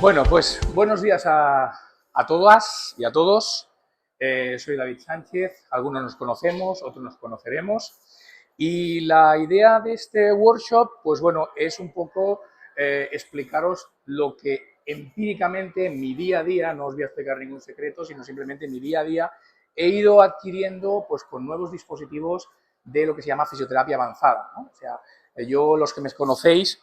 Bueno, pues buenos días a todas y a todos. Soy David Sánchez, algunos nos conocemos, otros nos conoceremos. Y la idea de este workshop, pues bueno, es un poco explicaros lo que empíricamente en mi día a día, no os voy a explicar ningún secreto, sino simplemente en mi día a día, he ido adquiriendo pues con nuevos dispositivos de lo que se llama fisioterapia avanzada, ¿no? O sea, yo, los que me conocéis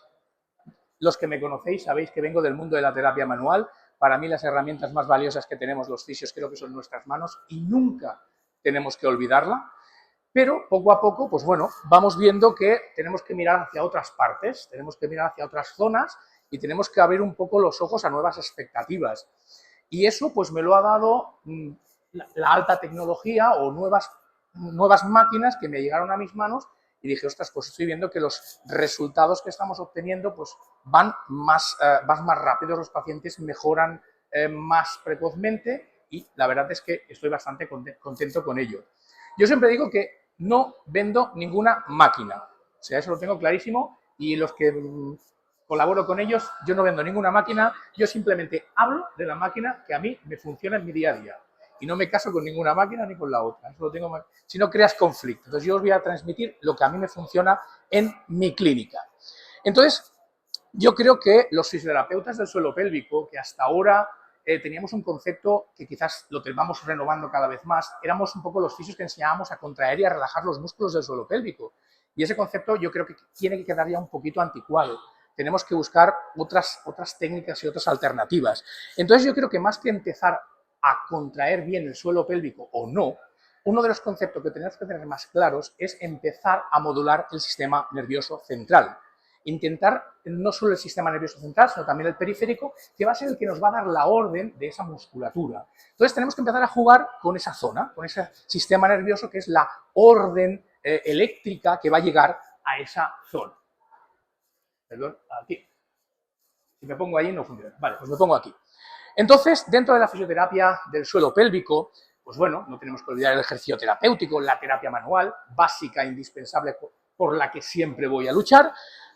sabéis que vengo del mundo de la terapia manual. Para mí las herramientas más valiosas que tenemos los fisios creo que son nuestras manos y nunca tenemos que olvidarla. Pero poco a poco, pues bueno, vamos viendo que tenemos que mirar hacia otras partes, tenemos que mirar hacia otras zonas y tenemos que abrir un poco los ojos a nuevas expectativas. Y eso pues me lo ha dado la alta tecnología o nuevas máquinas que me llegaron a mis manos y dije, ostras, pues estoy viendo que los resultados que estamos obteniendo pues van más rápidos, los pacientes mejoran más precozmente y la verdad es que estoy bastante contento con ello. Yo siempre digo que no vendo ninguna máquina, o sea, eso lo tengo clarísimo y los que colaboro con ellos, yo no vendo ninguna máquina, yo simplemente hablo de la máquina que a mí me funciona en mi día a día y no me caso con ninguna máquina ni con la otra. Eso lo tengo, si no creas conflicto. Entonces yo os voy a transmitir lo que a mí me funciona en mi clínica. Entonces, yo creo que los fisioterapeutas del suelo pélvico, que hasta ahora teníamos un concepto que quizás lo vamos renovando cada vez más, éramos un poco los fisios que enseñábamos a contraer y a relajar los músculos del suelo pélvico. Y ese concepto yo creo que tiene que quedar ya un poquito anticuado. Tenemos que buscar otras técnicas y otras alternativas. Entonces yo creo que más que empezar a contraer bien el suelo pélvico o no, uno de los conceptos que tenemos que tener más claros es empezar a modular el sistema nervioso central. Intentar no solo el sistema nervioso central, sino también el periférico, que va a ser el que nos va a dar la orden de esa musculatura. Entonces tenemos que empezar a jugar con esa zona, con ese sistema nervioso que es la orden eléctrica que va a llegar a esa zona. Perdón, aquí. Si me pongo ahí no funciona. Vale, pues me pongo aquí. Entonces, dentro de la fisioterapia del suelo pélvico, pues bueno, no tenemos que olvidar el ejercicio terapéutico, la terapia manual, básica, indispensable, por la que siempre voy a luchar,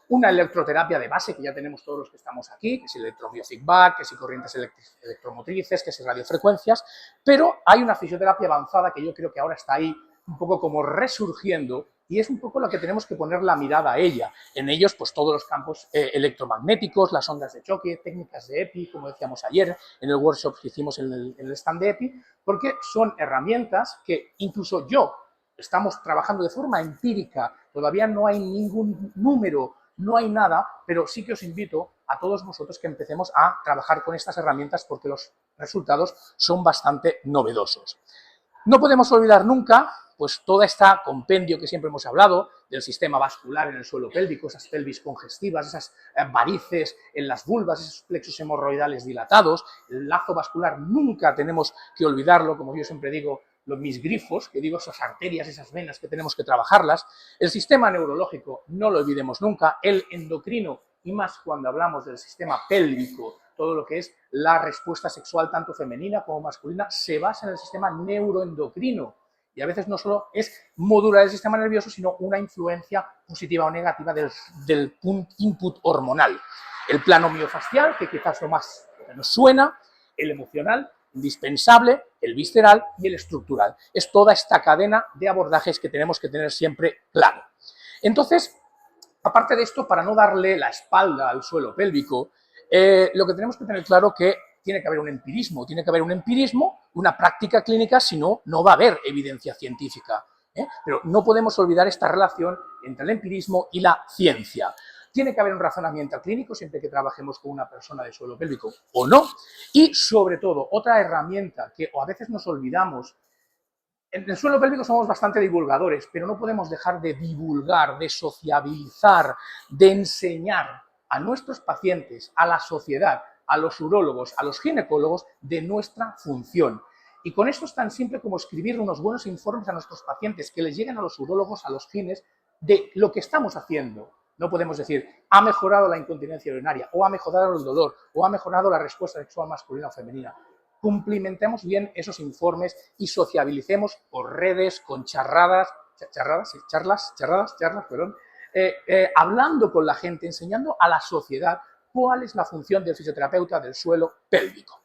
una electroterapia de base, que ya tenemos todos los que estamos aquí, que es electrobiofeedback, que si corrientes electromotrices, que si radiofrecuencias, pero hay una fisioterapia avanzada que yo creo que ahora está ahí un poco como resurgiendo y es un poco lo que tenemos que poner la mirada a ella. En ellos, pues todos los campos electromagnéticos, las ondas de choque, técnicas de EPI, como decíamos ayer en el workshop que hicimos en el stand de EPI, porque son herramientas que incluso yo estamos trabajando de forma empírica, todavía no hay ningún número, no hay nada, pero sí que os invito a todos vosotros que empecemos a trabajar con estas herramientas porque los resultados son bastante novedosos. No podemos olvidar nunca pues todo este compendio que siempre hemos hablado del sistema vascular en el suelo pélvico, esas pelvis congestivas, esas varices en las vulvas, esos plexos hemorroidales dilatados, el lazo vascular nunca tenemos que olvidarlo, como yo siempre digo, mis grifos, que digo esas arterias, esas venas que tenemos que trabajarlas, el sistema neurológico no lo olvidemos nunca, el endocrino y más cuando hablamos del sistema pélvico, todo lo que es la respuesta sexual tanto femenina como masculina se basa en el sistema neuroendocrino y a veces no solo es modular el sistema nervioso, sino una influencia positiva o negativa del input hormonal. El plano miofascial, que quizás lo más nos suena, el emocional, indispensable, el visceral y el estructural. Es toda esta cadena de abordajes que tenemos que tener siempre claro. Entonces, aparte de esto, para no darle la espalda al suelo pélvico, lo que tenemos que tener claro que tiene que haber un empirismo, una práctica clínica, si no, no va a haber evidencia científica. Pero no podemos olvidar esta relación entre el empirismo y la ciencia. Tiene que haber un razonamiento clínico siempre que trabajemos con una persona de suelo pélvico o no. Y, sobre todo, otra herramienta que a veces nos olvidamos. En el suelo pélvico somos bastante divulgadores, pero no podemos dejar de divulgar, de sociabilizar, de enseñar a nuestros pacientes, a la sociedad, a los urólogos, a los ginecólogos, de nuestra función. Y con esto es tan simple como escribir unos buenos informes a nuestros pacientes, que les lleguen a los urólogos, a los gines, de lo que estamos haciendo. No podemos decir, ha mejorado la incontinencia urinaria, o ha mejorado el dolor, o ha mejorado la respuesta sexual masculina o femenina. Cumplimentemos bien esos informes y sociabilicemos por redes, con charlas, hablando con la gente, enseñando a la sociedad cuál es la función del fisioterapeuta del suelo pélvico.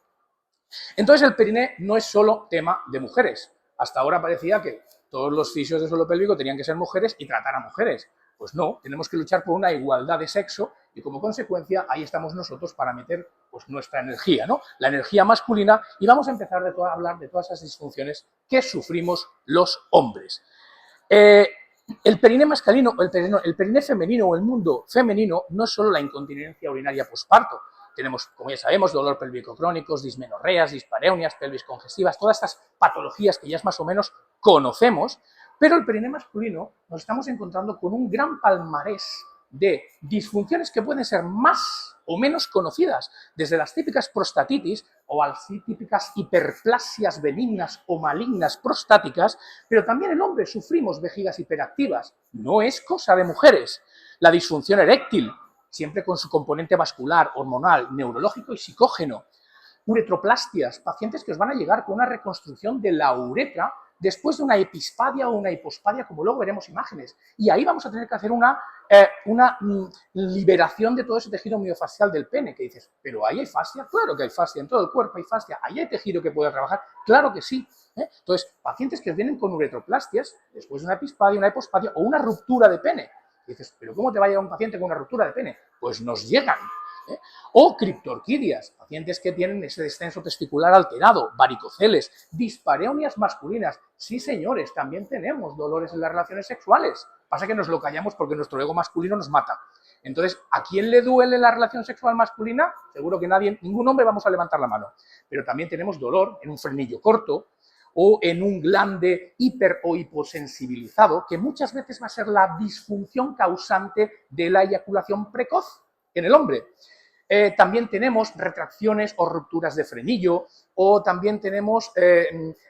Entonces el periné no es solo tema de mujeres. Hasta ahora parecía que todos los fisios del suelo pélvico tenían que ser mujeres y tratar a mujeres. Pues no, tenemos que luchar por una igualdad de sexo y como consecuencia ahí estamos nosotros para meter pues, nuestra energía, ¿no? La energía masculina, y vamos a empezar a hablar de todas esas disfunciones que sufrimos los hombres. El periné masculino, el periné femenino o el mundo femenino no es solo la incontinencia urinaria posparto. Tenemos, como ya sabemos, dolor pélvico crónicos, dismenorreas, dispareunias, pelvis congestivas, todas estas patologías que ya más o menos conocemos, pero el periné masculino nos estamos encontrando con un gran palmarés de disfunciones que pueden ser más o menos conocidas, desde las típicas prostatitis o las típicas hiperplasias benignas o malignas prostáticas, pero también el hombre sufrimos vejigas hiperactivas, no es cosa de mujeres. La disfunción eréctil, siempre con su componente vascular, hormonal, neurológico y psicógeno. Uretroplastias, pacientes que os van a llegar con una reconstrucción de la uretra después de una epispadia o una hipospadia, como luego veremos imágenes. Y ahí vamos a tener que hacer una liberación de todo ese tejido miofascial del pene, que dices, ¿pero ahí hay fascia? Claro que hay fascia, en todo el cuerpo hay fascia, ahí hay tejido que puede trabajar, claro que sí. Entonces, pacientes que vienen con uretroplastias después de una epispadia, una hipospadia o una ruptura de pene. Y dices, ¿pero cómo te va a llegar un paciente con una ruptura de pene? Pues nos llegan. O criptorquidias, pacientes que tienen ese descenso testicular alterado, varicoceles, dispareunias masculinas. Sí, señores, también tenemos dolores en las relaciones sexuales. Pasa que nos lo callamos porque nuestro ego masculino nos mata. Entonces, ¿a quién le duele la relación sexual masculina? Seguro que nadie, ningún hombre vamos a levantar la mano. Pero también tenemos dolor en un frenillo corto o en un glande hiper o hiposensibilizado, que muchas veces va a ser la disfunción causante de la eyaculación precoz en el hombre. También tenemos retracciones o rupturas de frenillo, o también tenemos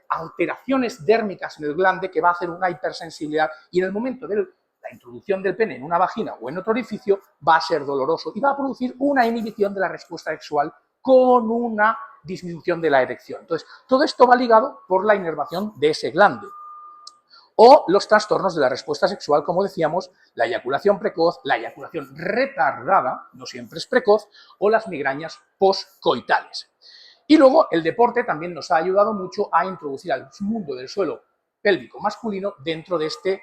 alteraciones dérmicas en el glande que va a hacer una hipersensibilidad, y en el momento de la introducción del pene en una vagina o en otro orificio va a ser doloroso y va a producir una inhibición de la respuesta sexual con una disminución de la erección. Entonces, todo esto va ligado por la inervación de ese glande. O los trastornos de la respuesta sexual, como decíamos, la eyaculación precoz, la eyaculación retardada, no siempre es precoz, o las migrañas postcoitales. Y luego el deporte también nos ha ayudado mucho a introducir al mundo del suelo pélvico masculino dentro de este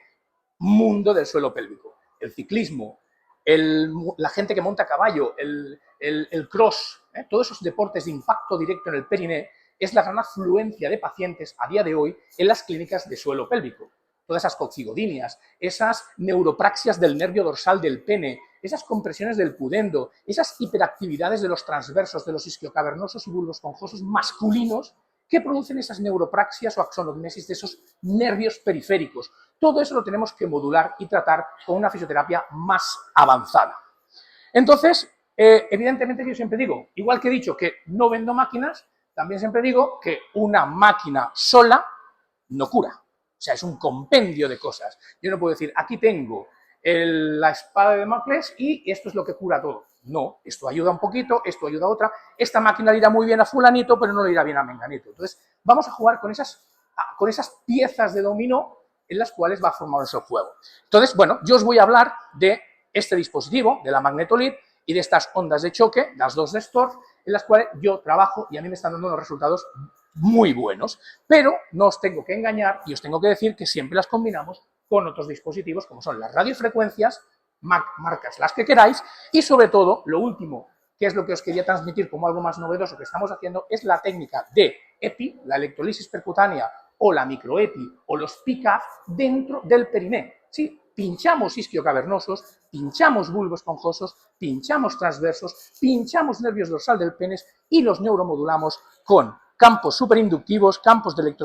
mundo del suelo pélvico. El ciclismo, la gente que monta a caballo, el cross, todos esos deportes de impacto directo en el periné, es la gran afluencia de pacientes a día de hoy en las clínicas de suelo pélvico. Todas esas coccigodinias, esas neuropraxias del nervio dorsal del pene, esas compresiones del pudendo, esas hiperactividades de los transversos, de los isquiocavernosos y bulbos esponjosos masculinos que producen esas neuropraxias o axonognesis de esos nervios periféricos. Todo eso lo tenemos que modular y tratar con una fisioterapia más avanzada. Entonces, evidentemente yo siempre digo, igual que he dicho que no vendo máquinas, también siempre digo que una máquina sola no cura. O sea, es un compendio de cosas. Yo no puedo decir, aquí tengo la espada de Damocles y esto es lo que cura todo. No, esto ayuda un poquito, esto ayuda a otra. Esta máquina le irá muy bien a fulanito, pero no le irá bien a menganito. Entonces, vamos a jugar con esas piezas de dominó en las cuales va a formarse el juego. Entonces, bueno, yo os voy a hablar de este dispositivo, de la Magnetolith, y de estas ondas de choque, las dos de Storz, en las cuales yo trabajo y a mí me están dando unos resultados muy buenos, pero no os tengo que engañar y os tengo que decir que siempre las combinamos con otros dispositivos como son las radiofrecuencias, marcas las que queráis, y sobre todo, lo último, que es lo que os quería transmitir como algo más novedoso que estamos haciendo, es la técnica de EPI, la electrolisis percutánea o la microEPI o los PICAF dentro del periné. Sí, pinchamos isquiocavernosos, pinchamos bulbos esponjosos, pinchamos transversos, pinchamos nervios dorsal del pene y los neuromodulamos con campos superinductivos, campos de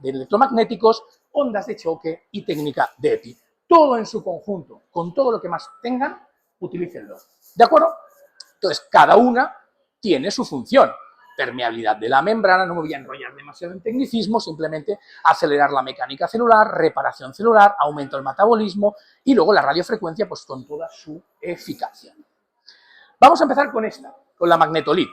electromagnéticos, ondas de choque y técnica de EPI. Todo en su conjunto, con todo lo que más tengan, utilícenlo. ¿De acuerdo? Entonces, cada una tiene su función. Permeabilidad de la membrana, no me voy a enrollar demasiado en tecnicismo, simplemente acelerar la mecánica celular, reparación celular, aumento del metabolismo y luego la radiofrecuencia pues con toda su eficacia. Vamos a empezar con esta, con la Magnetolith.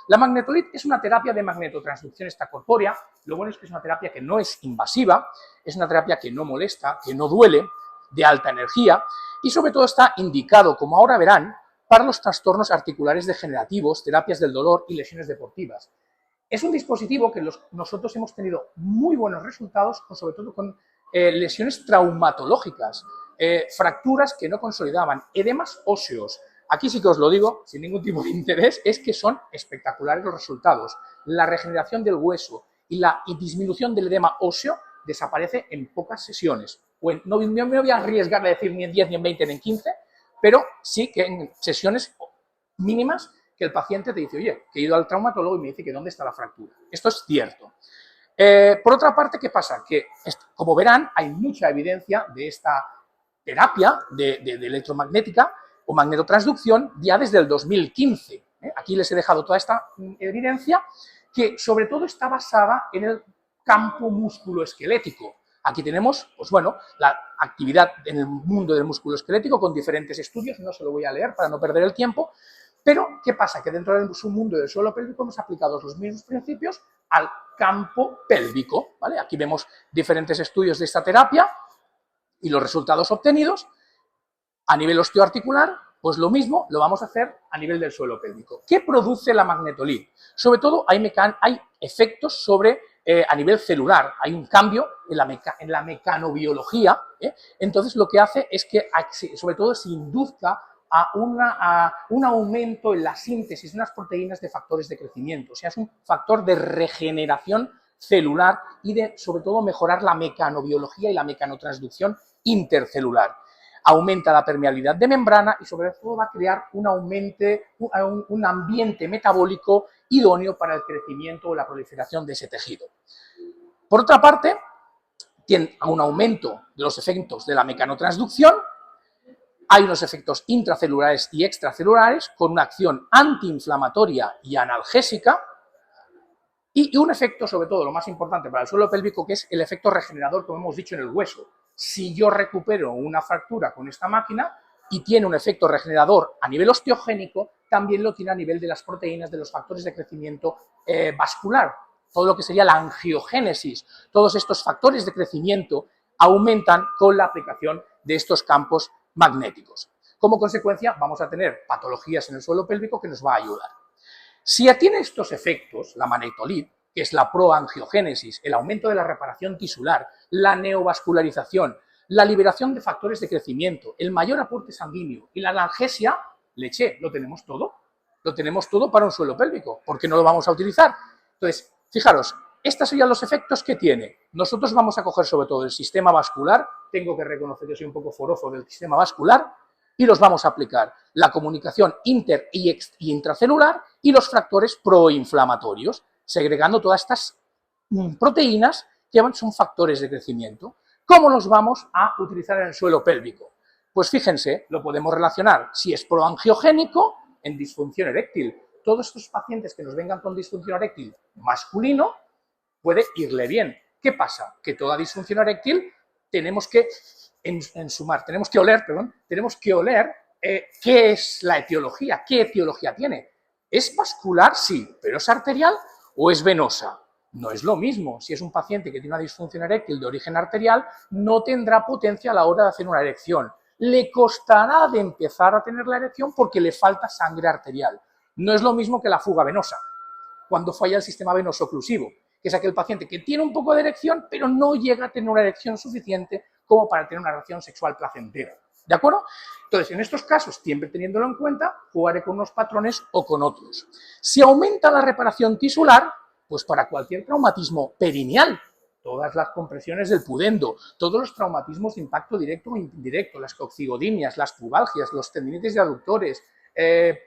La Magnetolith es una terapia de magnetotransducción extracorpórea. Lo bueno es que es una terapia que no es invasiva, es una terapia que no molesta, que no duele, de alta energía y sobre todo está indicado, como ahora verán, para los trastornos articulares degenerativos, terapias del dolor y lesiones deportivas. Es un dispositivo que nosotros hemos tenido muy buenos resultados, sobre todo con lesiones traumatológicas, fracturas que no consolidaban, edemas óseos. Aquí sí que os lo digo, sin ningún tipo de interés, es que son espectaculares los resultados. La regeneración del hueso y la disminución del edema óseo desaparece en pocas sesiones. Bueno, no me voy a arriesgar a decir ni en 10, ni en 20, ni en 15, pero sí que en sesiones mínimas que el paciente te dice, oye, que he ido al traumatólogo y me dice que dónde está la fractura. Esto es cierto. Por otra parte, ¿qué pasa? Que, como verán, hay mucha evidencia de esta terapia de electromagnética o magnetotransducción ya desde el 2015. Aquí les he dejado toda esta evidencia que sobre todo está basada en el campo musculoesquelético. Aquí tenemos, pues bueno, la actividad en el mundo del musculoesquelético con diferentes estudios, no se lo voy a leer para no perder el tiempo, pero ¿qué pasa? Que dentro del submundo del suelo pélvico hemos aplicado los mismos principios al campo pélvico, ¿vale? Aquí vemos diferentes estudios de esta terapia y los resultados obtenidos. A nivel osteoarticular, pues lo mismo lo vamos a hacer a nivel del suelo pélvico. ¿Qué produce la magnetolid? Sobre todo hay efectos sobre, a nivel celular, hay un cambio en la mecanobiología, entonces lo que hace es que sobre todo se induzca a un aumento en la síntesis de unas proteínas de factores de crecimiento, o sea, es un factor de regeneración celular y de, sobre todo, mejorar la mecanobiología y la mecanotransducción intercelular. Aumenta la permeabilidad de membrana y sobre todo va a crear un ambiente metabólico idóneo para el crecimiento o la proliferación de ese tejido. Por otra parte, tiene un aumento de los efectos de la mecanotransducción. Hay unos efectos intracelulares y extracelulares con una acción antiinflamatoria y analgésica y un efecto, sobre todo, lo más importante para el suelo pélvico, que es el efecto regenerador, como hemos dicho, en el hueso. Si yo recupero una fractura con esta máquina y tiene un efecto regenerador a nivel osteogénico, también lo tiene a nivel de las proteínas, de los factores de crecimiento vascular. Todo lo que sería la angiogénesis, todos estos factores de crecimiento aumentan con la aplicación de estos campos magnéticos. Como consecuencia, vamos a tener patologías en el suelo pélvico que nos va a ayudar. Si tiene estos efectos, la magnetolid, que es la proangiogénesis, el aumento de la reparación tisular, la neovascularización, la liberación de factores de crecimiento, el mayor aporte sanguíneo y la analgesia, leche, lo tenemos todo. Lo tenemos todo para un suelo pélvico. ¿Por qué no lo vamos a utilizar? Entonces, fijaros, estos serían los efectos que tiene. Nosotros vamos a coger sobre todo el sistema vascular, tengo que reconocer que soy un poco forofo del sistema vascular, y los vamos a aplicar la comunicación inter y intracelular y los factores proinflamatorios, segregando todas estas proteínas que son factores de crecimiento. ¿Cómo los vamos a utilizar en el suelo pélvico? Pues fíjense, lo podemos relacionar, si es proangiogénico, en disfunción eréctil. Todos estos pacientes que nos vengan con disfunción eréctil masculino, puede irle bien. ¿Qué pasa? Que toda disfunción eréctil tenemos que oler qué es la etiología, qué etiología tiene. ¿Es vascular? Sí, pero ¿es arterial o es venosa? No es lo mismo. Si es un paciente que tiene una disfunción eréctil de origen arterial, no tendrá potencia a la hora de hacer una erección. Le costará de empezar a tener la erección porque le falta sangre arterial. No es lo mismo que la fuga venosa, cuando falla el sistema venoso oclusivo, que es aquel paciente que tiene un poco de erección, pero no llega a tener una erección suficiente como para tener una relación sexual placentera. ¿De acuerdo? Entonces, en estos casos, siempre teniéndolo en cuenta, jugaré con unos patrones o con otros. Si aumenta la reparación tisular, pues para cualquier traumatismo perineal, todas las compresiones del pudendo, todos los traumatismos de impacto directo o indirecto, las coccigodimias, las pubalgias, los tendinitis de aductores,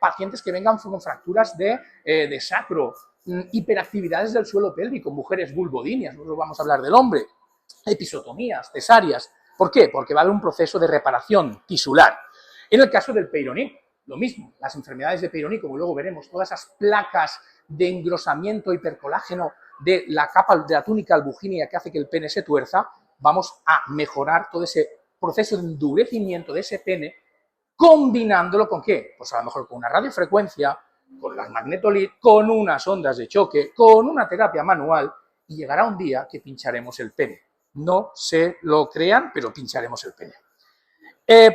pacientes que vengan con fracturas de sacro, hiperactividades del suelo pélvico, mujeres vulvodinias, nosotros vamos a hablar del hombre, episotomías, cesáreas. ¿Por qué? Porque va a haber un proceso de reparación tisular. En el caso del Peyronie, lo mismo, las enfermedades de Peyronie, como luego veremos, todas esas placas de engrosamiento hipercolágeno de la capa de la túnica albuginea que hace que el pene se tuerza, vamos a mejorar todo ese proceso de endurecimiento de ese pene, combinándolo con ¿qué? Pues a lo mejor con una radiofrecuencia, con las magnetolid, con unas ondas de choque, con una terapia manual, y llegará un día que pincharemos el pene. No se lo crean, pero pincharemos el pene.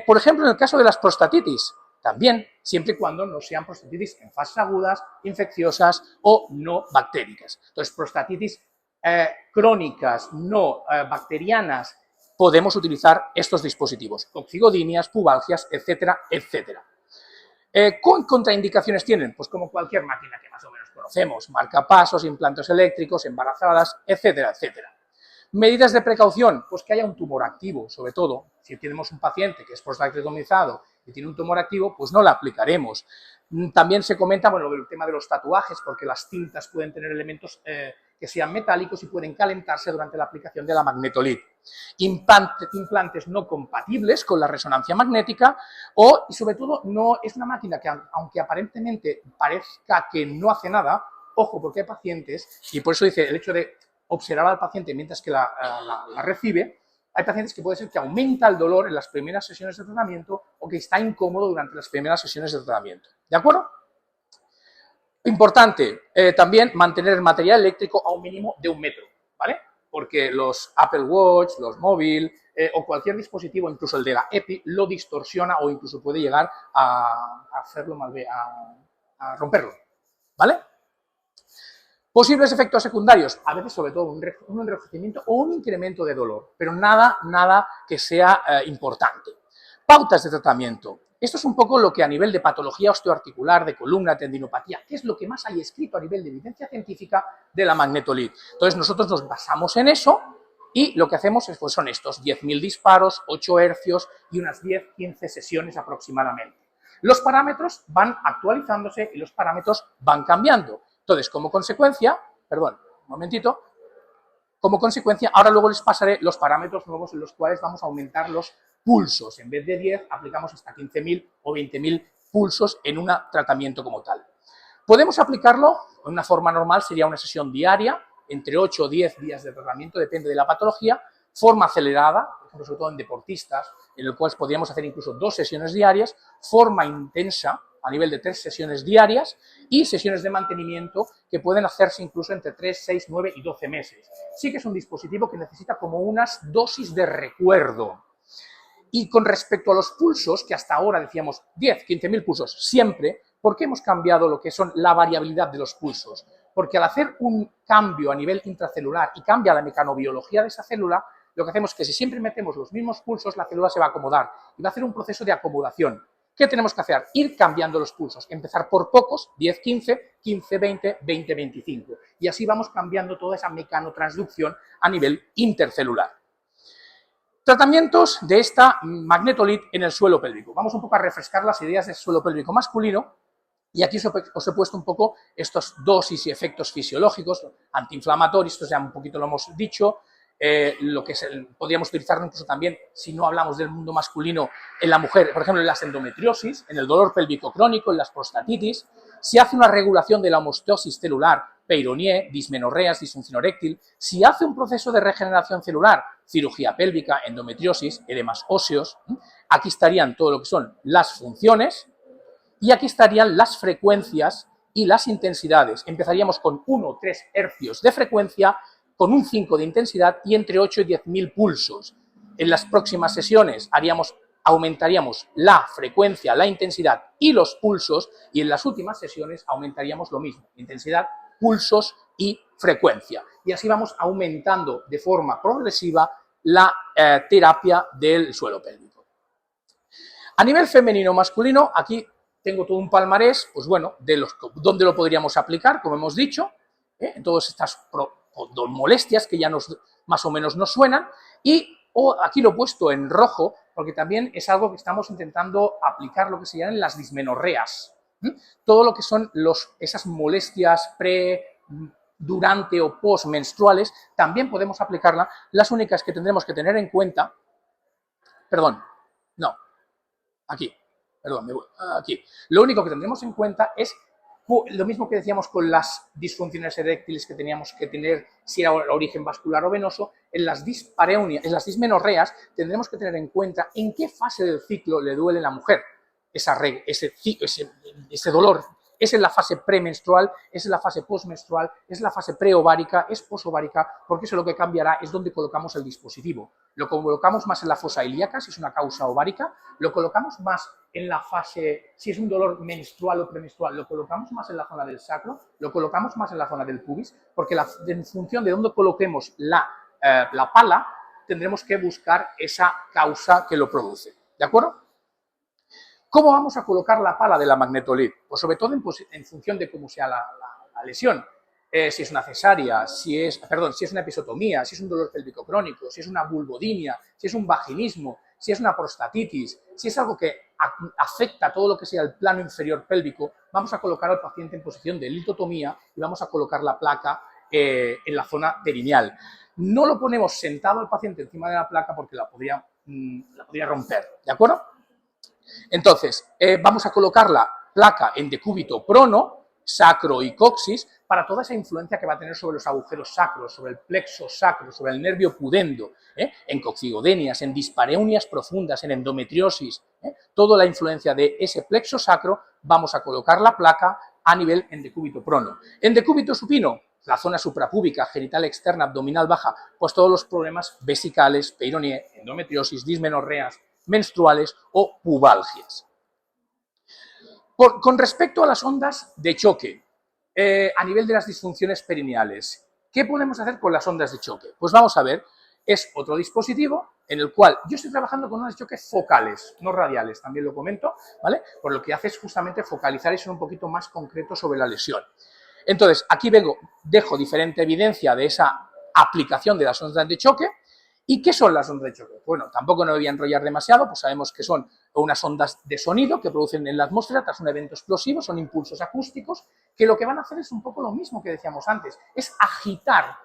Por ejemplo, en el caso de las prostatitis, también, siempre y cuando no sean prostatitis en fases agudas, infecciosas o no bactéricas. Entonces, prostatitis crónicas, no bacterianas, podemos utilizar estos dispositivos, coccigodinias, pubalgias, etcétera, etcétera. ¿Con contraindicaciones tienen? Pues como cualquier máquina que más o menos conocemos, marcapasos, implantes eléctricos, embarazadas, etcétera, etcétera. Medidas de precaución, pues que haya un tumor activo, sobre todo, si tenemos un paciente que es prostaglandinizado y tiene un tumor activo, pues no la aplicaremos. También se comenta, bueno, el tema de los tatuajes, porque las tintas pueden tener elementos que sean metálicos y pueden calentarse durante la aplicación de la magnetolit. Implantes no compatibles con la resonancia magnética y sobre todo no es una máquina que, aunque aparentemente parezca que no hace nada, ojo, porque hay pacientes, y por eso dice el hecho de observar al paciente mientras que la recibe, hay pacientes que puede ser que aumenta el dolor en las primeras sesiones de tratamiento o que está incómodo durante las primeras sesiones de tratamiento. ¿De acuerdo? Importante, también mantener el material eléctrico a un mínimo de 1 metro, ¿vale? Porque los Apple Watch, los móviles o cualquier dispositivo, incluso el de la EPI, lo distorsiona o incluso puede llegar a hacerlo a romperlo, ¿vale? Posibles efectos secundarios, a veces sobre todo un enrojecimiento o un incremento de dolor, pero nada que sea importante. Pautas de tratamiento. Esto es un poco lo que a nivel de patología osteoarticular, de columna, tendinopatía, que es lo que más hay escrito a nivel de evidencia científica de la magnetolit. Entonces nosotros nos basamos en eso y lo que hacemos pues, son estos 10.000 disparos, 8 hercios y unas 10-15 sesiones aproximadamente. Los parámetros van actualizándose y los parámetros van cambiando. Entonces, como consecuencia, ahora luego les pasaré los parámetros nuevos en los cuales vamos a aumentar los pulsos. En vez de 10, aplicamos hasta 15.000 o 20.000 pulsos en un tratamiento como tal. Podemos aplicarlo en una forma normal, sería una sesión diaria, entre 8 o 10 días de tratamiento, depende de la patología, forma acelerada, por ejemplo, sobre todo en deportistas, en el cual podríamos hacer incluso 2 sesiones diarias, forma intensa, a nivel de 3 sesiones diarias y sesiones de mantenimiento que pueden hacerse incluso entre 3, 6, 9 y 12 meses. Sí que es un dispositivo que necesita como unas dosis de recuerdo. Y con respecto a los pulsos, que hasta ahora decíamos 10, 15.000 pulsos siempre, ¿por qué hemos cambiado lo que son la variabilidad de los pulsos? Porque al hacer un cambio a nivel intracelular y cambia la mecanobiología de esa célula, lo que hacemos es que si siempre metemos los mismos pulsos, la célula se va a acomodar y va a hacer un proceso de acomodación. ¿Qué tenemos que hacer? Ir cambiando los pulsos, empezar por pocos, 10, 15, 15, 20, 20, 25. Y así vamos cambiando toda esa mecanotransducción a nivel intercelular. Tratamientos de esta magnetolit en el suelo pélvico. Vamos un poco a refrescar las ideas del suelo pélvico masculino y aquí os he puesto un poco estos dosis y efectos fisiológicos, antiinflamatorios, esto ya un poquito lo hemos dicho, lo que podríamos utilizar incluso también, si no hablamos del mundo masculino, en la mujer, por ejemplo, en las endometriosis, en el dolor pélvico crónico, en las prostatitis, si hace una regulación de la homeostasis celular, Peyronie, dismenorreas, disfunción eréctil, si hace un proceso de regeneración celular, cirugía pélvica, endometriosis, edemas óseos, aquí estarían todo lo que son las funciones y aquí estarían las frecuencias y las intensidades. Empezaríamos con 1 o 3 hercios de frecuencia, con un 5 de intensidad y entre 8 y 10.000 pulsos. En las próximas sesiones aumentaríamos la frecuencia, la intensidad y los pulsos y en las últimas sesiones aumentaríamos lo mismo, intensidad, pulsos y frecuencia. Y así vamos aumentando de forma progresiva la terapia del suelo pélvico. A nivel femenino-masculino, aquí tengo todo un palmarés, pues bueno, de dónde lo podríamos aplicar, como hemos dicho, en todas estas molestias que ya más o menos nos suenan, y aquí lo he puesto en rojo, porque también es algo que estamos intentando aplicar, lo que se llaman las dismenorreas. Todo lo que son esas molestias durante o postmenstruales, también podemos aplicarla. Las únicas que tendremos que tener en cuenta, aquí. Lo único que tendremos en cuenta es lo mismo que decíamos con las disfunciones eréctiles que teníamos que tener si era origen vascular o venoso, en las dismenorreas tendremos que tener en cuenta en qué fase del ciclo le duele a la mujer ese dolor es en la fase premenstrual, es en la fase postmenstrual, es la fase preovárica, es posovárica, porque eso lo que cambiará es donde colocamos el dispositivo. Lo colocamos más en la fosa ilíaca, si es una causa ovárica, lo colocamos más en la fase, si es un dolor menstrual o premenstrual, lo colocamos más en la zona del sacro, lo colocamos más en la zona del pubis, porque en función de dónde coloquemos la pala, tendremos que buscar esa causa que lo produce, ¿de acuerdo? ¿Cómo vamos a colocar la pala de la magnetolid? Pues sobre todo en función de cómo sea la lesión. Si es una cesárea, si es una episotomía, si es un dolor pélvico crónico, si es una vulvodinia, si es un vaginismo, si es una prostatitis, si es algo que afecta todo lo que sea el plano inferior pélvico, vamos a colocar al paciente en posición de litotomía y vamos a colocar la placa en la zona perineal. No lo ponemos sentado al paciente encima de la placa porque la podría romper, ¿de acuerdo? Entonces, vamos a colocar la placa en decúbito prono, sacro y coxis, para toda esa influencia que va a tener sobre los agujeros sacros, sobre el plexo sacro, sobre el nervio pudendo, en coxigodenias, en dispareunias profundas, en endometriosis, toda la influencia de ese plexo sacro, vamos a colocar la placa a nivel en decúbito prono. En decúbito supino, la zona suprapúbica, genital externa, abdominal baja, pues todos los problemas vesicales, peironía, endometriosis, dismenorreas, menstruales o pubalgias. Con respecto a las ondas de choque, a nivel de las disfunciones perineales, ¿qué podemos hacer con las ondas de choque? Pues vamos a ver, es otro dispositivo en el cual yo estoy trabajando con ondas de choque focales, no radiales, también lo comento, ¿vale? Por lo que hace es justamente focalizar y ser un poquito más concreto sobre la lesión. Entonces, aquí dejo diferente evidencia de esa aplicación de las ondas de choque. ¿Y qué son las ondas de choque? Bueno, tampoco me voy a enrollar demasiado, pues sabemos que son unas ondas de sonido que producen en la atmósfera tras un evento explosivo, son impulsos acústicos, que lo que van a hacer es un poco lo mismo que decíamos antes, es agitar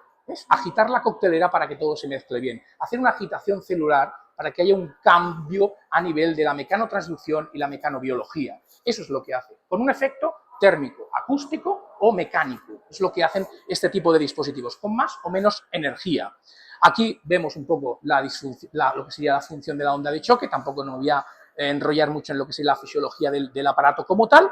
la coctelera para que todo se mezcle bien, hacer una agitación celular para que haya un cambio a nivel de la mecanotransducción y la mecanobiología. Eso es lo que hace, con un efecto térmico, acústico o mecánico. Es lo que hacen este tipo de dispositivos, con más o menos energía. Aquí vemos un poco lo que sería la función de la onda de choque, tampoco me voy a enrollar mucho en lo que sería la fisiología del aparato como tal,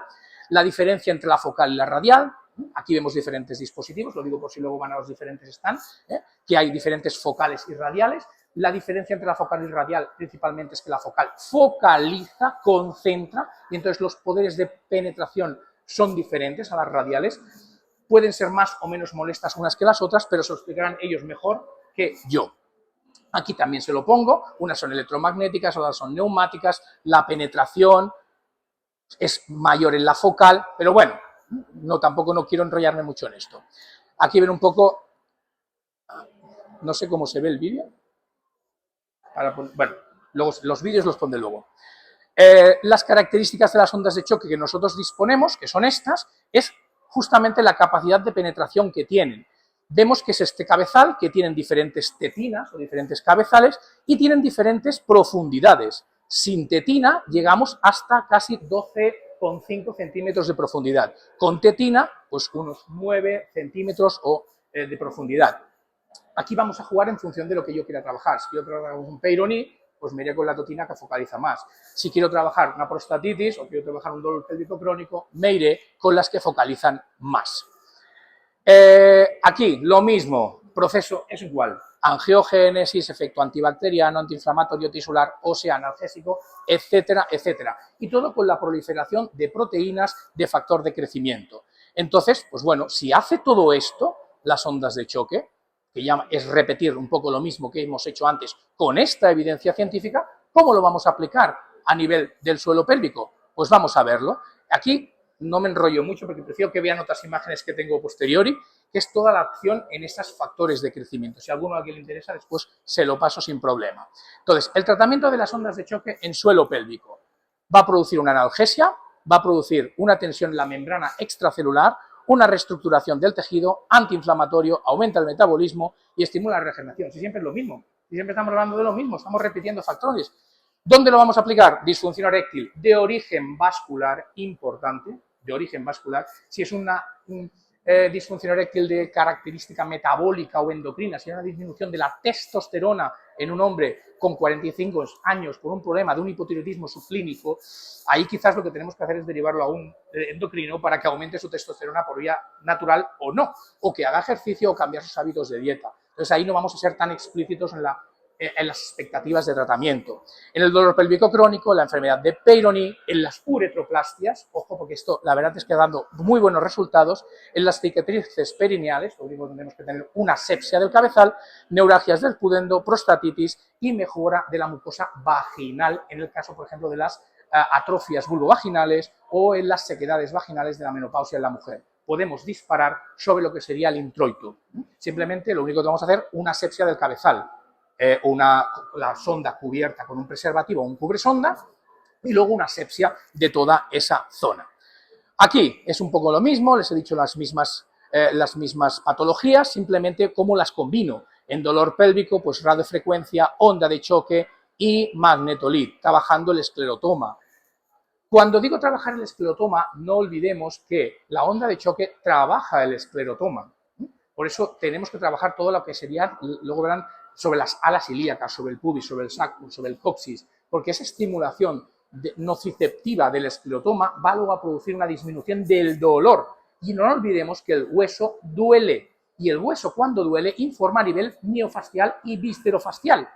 la diferencia entre la focal y la radial. Aquí vemos diferentes dispositivos, lo digo por si luego van a los diferentes stands, que hay diferentes focales y radiales. La diferencia entre la focal y radial principalmente es que la focal focaliza, concentra, y entonces los poderes de penetración son diferentes a las radiales. Pueden ser más o menos molestas unas que las otras, pero se lo explicarán ellos mejor que yo. Aquí también se lo pongo, unas son electromagnéticas, otras son neumáticas, la penetración es mayor en la focal, pero bueno, tampoco no quiero enrollarme mucho en esto. Aquí ven un poco, no sé cómo se ve el vídeo, bueno, los vídeos los pondré luego. Las características de las ondas de choque que nosotros disponemos, que son estas, es justamente la capacidad de penetración que tienen. Vemos que es este cabezal, que tienen diferentes tetinas o diferentes cabezales y tienen diferentes profundidades. Sin tetina llegamos hasta casi 12,5 centímetros de profundidad. Con tetina, pues unos 9 centímetros de profundidad. Aquí vamos a jugar en función de lo que yo quiera trabajar. Si quiero trabajar un peironí, pues me iré con la totina que focaliza más. Si quiero trabajar una prostatitis o quiero trabajar un dolor pélvico crónico, me iré con las que focalizan más. Aquí lo mismo, proceso es igual, angiogénesis, efecto antibacteriano, antiinflamatorio, tisular, ósea, analgésico, etcétera, etcétera. Y todo con la proliferación de proteínas de factor de crecimiento. Entonces, pues bueno, si hace todo esto, las ondas de choque, que ya es repetir un poco lo mismo que hemos hecho antes con esta evidencia científica, ¿cómo lo vamos a aplicar a nivel del suelo pélvico? Pues vamos a verlo. Aquí no me enrollo mucho porque prefiero que vean otras imágenes que tengo posteriori, que es toda la acción en estos factores de crecimiento. Si a alguien le interesa, después se lo paso sin problema. Entonces, el tratamiento de las ondas de choque en suelo pélvico va a producir una analgesia, va a producir una tensión en la membrana extracelular, una reestructuración del tejido, antiinflamatorio, aumenta el metabolismo y estimula la regeneración. Si siempre es lo mismo, si siempre estamos hablando de lo mismo, estamos repitiendo factores. ¿Dónde lo vamos a aplicar? Disfunción eréctil de origen vascular importante, de origen vascular. Si es una disfunción eréctil de característica metabólica o endocrina, si hay una disminución de la testosterona en un hombre con 45 años por un problema de un hipotiroidismo subclínico, ahí quizás lo que tenemos que hacer es derivarlo a un endocrino para que aumente su testosterona por vía natural o no, o que haga ejercicio o cambiar sus hábitos de dieta. Entonces ahí no vamos a ser tan explícitos en las expectativas de tratamiento. En el dolor pélvico crónico, la enfermedad de Peyronie, en las uretroplastias, ojo porque esto la verdad es que dando muy buenos resultados, en las cicatrices perineales, lo único que tenemos que tener una asepsia del cabezal, neuralgias del pudendo, prostatitis y mejora de la mucosa vaginal, en el caso, por ejemplo, de las atrofias vulvovaginales o en las sequedades vaginales de la menopausia en la mujer. Podemos disparar sobre lo que sería el introito. Simplemente lo único que vamos a hacer, una asepsia del cabezal, la sonda cubierta con un preservativo o un cubresonda y luego una asepsia de toda esa zona. Aquí es un poco lo mismo, les he dicho las mismas patologías, simplemente cómo las combino. En dolor pélvico, pues radiofrecuencia, onda de choque y magnetolid, trabajando el esclerotoma. Cuando digo trabajar el esclerotoma, no olvidemos que la onda de choque trabaja el esclerotoma. Por eso tenemos que trabajar todo lo que sería, luego verán, sobre las alas ilíacas, sobre el pubis, sobre el sacrum, sobre el coxis, porque esa estimulación nociceptiva del esclerotoma va luego a producir una disminución del dolor. Y no olvidemos que el hueso duele, y el hueso cuando duele informa a nivel miofascial y viscerofascial.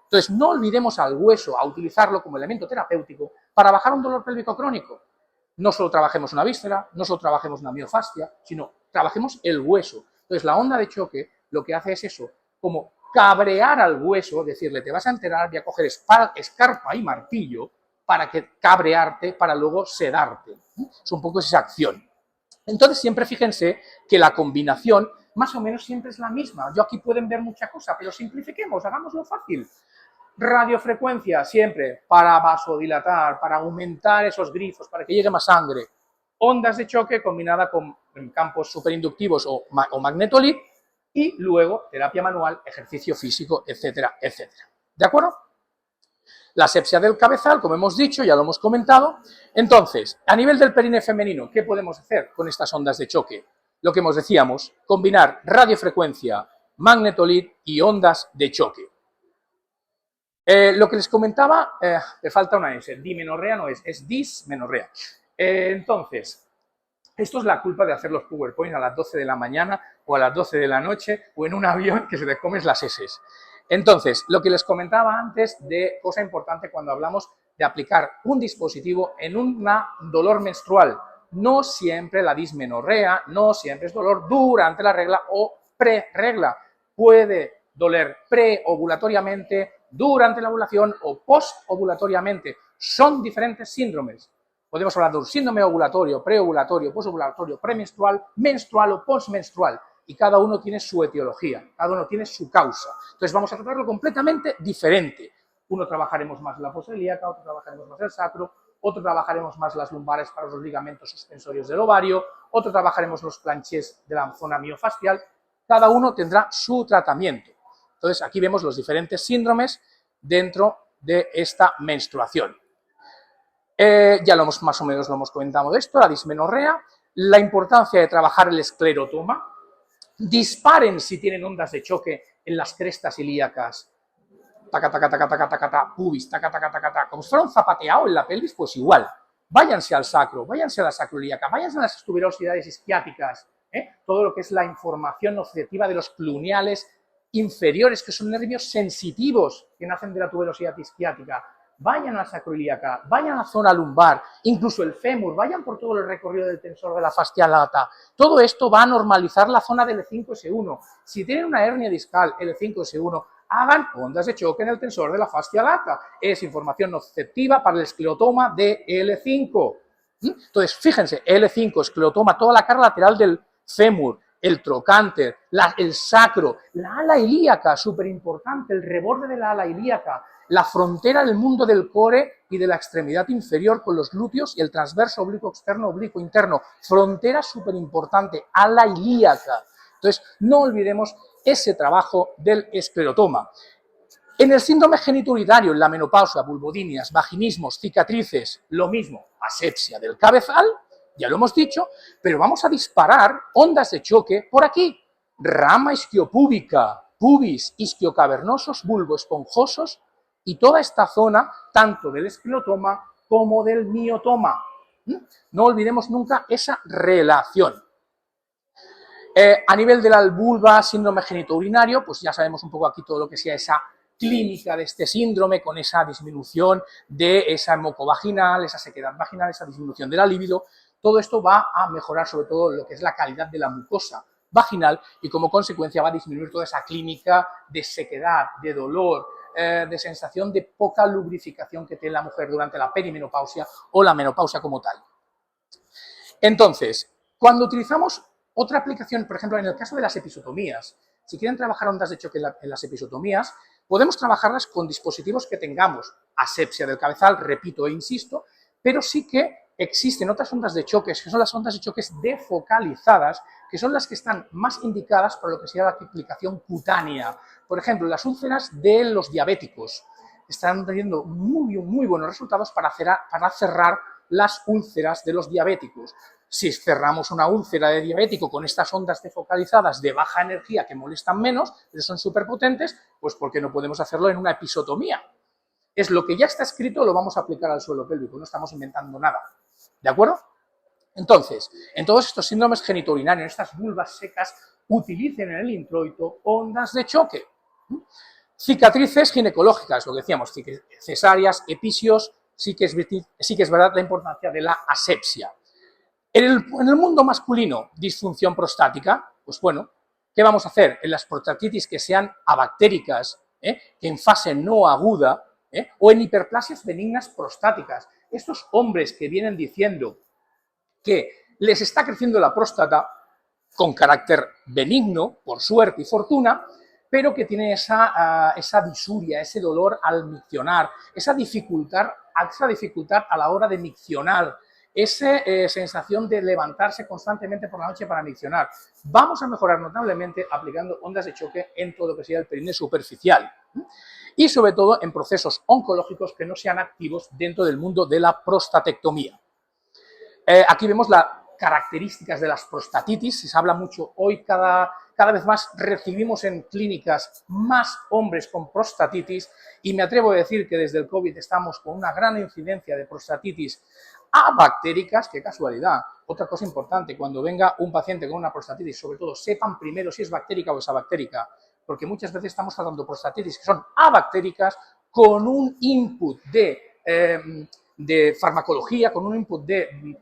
Entonces no olvidemos al hueso, a utilizarlo como elemento terapéutico para bajar un dolor pélvico crónico. No solo trabajemos una víscera, no solo trabajemos una miofascia, sino trabajemos el hueso. Entonces la onda de choque lo que hace es eso, como cabrear al hueso, decirle, te vas a enterar, voy a coger escarpa y martillo para cabrearte, para luego sedarte. Es un poco esa acción. Entonces siempre fíjense que la combinación más o menos siempre es la misma. Yo aquí pueden ver mucha cosa, pero simplifiquemos, hagámoslo fácil. Radiofrecuencia siempre para vasodilatar, para aumentar esos grifos, para que llegue más sangre. Ondas de choque combinada con campos superinductivos o magnetolid, y luego terapia manual, ejercicio físico, etcétera, etcétera. ¿De acuerdo? La asepsia del cabezal, como hemos dicho, ya lo hemos comentado. Entonces, a nivel del perine femenino, ¿qué podemos hacer con estas ondas de choque? Lo que decíamos, combinar radiofrecuencia, magnetolid y ondas de choque. Lo que les comentaba, le falta una S, dimenorrea no es dismenorrea. Entonces, esto es la culpa de hacer los PowerPoint a las 12 de la mañana o a las 12 de la noche o en un avión que se te comes las S. Entonces, lo que les comentaba antes de cosa importante cuando hablamos de aplicar un dispositivo en un dolor menstrual. No siempre la dismenorrea, no siempre es dolor durante la regla o pre-regla. Puede doler preovulatoriamente, durante la ovulación o postovulatoriamente. Son diferentes síndromes. Podemos hablar de un síndrome ovulatorio, preovulatorio, posovulatorio, premenstrual, menstrual o postmenstrual. Y cada uno tiene su etiología, cada uno tiene su causa. Entonces vamos a tratarlo completamente diferente. Uno trabajaremos más la fosa ilíaca, otro trabajaremos más el sacro, otro trabajaremos más las lumbares para los ligamentos suspensorios del ovario, otro trabajaremos los planchés de la zona miofascial. Cada uno tendrá su tratamiento. Entonces aquí vemos los diferentes síndromes dentro de esta menstruación. Ya más o menos lo hemos comentado de esto, la dismenorrea, la importancia de trabajar el esclerotoma. Disparen si tienen ondas de choque en las crestas ilíacas, taca, taca, taca, taca, taca, taca, pubis, taca, taca, taca, taca, como si fuera un zapateado en la pelvis, pues igual. Váyanse al sacro, váyanse a la sacroilíaca, váyanse a las tuberosidades isquiáticas, todo lo que es la información nociceptiva de los cluneales inferiores, que son nervios sensitivos que nacen de la tuberosidad isquiática. Vayan a la sacroilíaca, vayan a la zona lumbar, incluso el fémur, vayan por todo el recorrido del tensor de la fascia lata. Todo esto va a normalizar la zona del L5-S1. Si tienen una hernia discal, L5-S1, hagan ondas de choque en el tensor de la fascia lata. Es información nociceptiva para el esclerotoma de L5. Entonces, fíjense, L5, esclerotoma, toda la cara lateral del fémur, el trocánter, el sacro, la ala ilíaca, súper importante, el reborde de la ala ilíaca, la frontera del mundo del core y de la extremidad inferior con los glúteos y el transverso oblicuo externo, oblicuo interno, frontera súper importante, ala ilíaca. Entonces, no olvidemos ese trabajo del esclerotoma. En el síndrome genitourinario, en la menopausia, vulvodinias, vaginismos, cicatrices, lo mismo, asepsia del cabezal, ya lo hemos dicho, pero vamos a disparar ondas de choque por aquí, rama isquiopúbica, pubis isquiocavernosos, bulboesponjosos y toda esta zona, tanto del esclerotoma como del miotoma. No olvidemos nunca esa relación. A nivel de la vulva, síndrome genitourinario, pues ya sabemos un poco aquí todo lo que sea esa clínica de este síndrome, con esa disminución de esa moco vaginal, esa sequedad vaginal, esa disminución de la libido. Todo esto va a mejorar sobre todo lo que es la calidad de la mucosa vaginal y como consecuencia va a disminuir toda esa clínica de sequedad, de dolor, de sensación de poca lubrificación que tiene la mujer durante la perimenopausia o la menopausia como tal. Entonces, cuando utilizamos otra aplicación, por ejemplo, en el caso de las episotomías, si quieren trabajar ondas de choque en las episotomías, podemos trabajarlas con dispositivos que tengamos asepsia del cabezal, repito e insisto, pero sí que existen otras ondas de choques, que son las ondas de choques defocalizadas, que son las que están más indicadas para lo que sea la aplicación cutánea. Por ejemplo, las úlceras de los diabéticos están teniendo muy buenos resultados para cerrar las úlceras de los diabéticos. Si cerramos una úlcera de diabético con estas ondas defocalizadas de baja energía que molestan menos, pero son súper potentes, pues ¿por qué no podemos hacerlo en una episotomía? Es lo que ya está escrito, lo vamos a aplicar al suelo pélvico, no estamos inventando nada. ¿De acuerdo? Entonces, en todos estos síndromes genitourinarios, en estas vulvas secas, utilicen en el introito ondas de choque. Cicatrices ginecológicas, lo que decíamos, cesáreas, episios, sí que es verdad la importancia de la asepsia. En el mundo masculino, disfunción prostática, pues bueno, ¿qué vamos a hacer? En las prostatitis que sean abactéricas, que en fase no aguda, o en hiperplasias benignas prostáticas. Estos hombres que vienen diciendo que les está creciendo la próstata con carácter benigno, por suerte y fortuna, pero que tienen esa disuria, ese dolor al miccionar, esa dificultad a la hora de miccionar, esa sensación de levantarse constantemente por la noche para miccionar. Vamos a mejorar notablemente aplicando ondas de choque en todo lo que sea el perineo superficial y sobre todo en procesos oncológicos que no sean activos dentro del mundo de la prostatectomía. Aquí vemos las características de las prostatitis, se habla mucho hoy, cada vez más recibimos en clínicas más hombres con prostatitis y me atrevo a decir que desde el COVID estamos con una gran incidencia de prostatitis abactéricas, qué casualidad. Otra cosa importante, cuando venga un paciente con una prostatitis, sobre todo sepan primero si es bactérica o es abactérica, porque muchas veces estamos tratando prostatitis que son abactéricas con un input de farmacología, con un input de,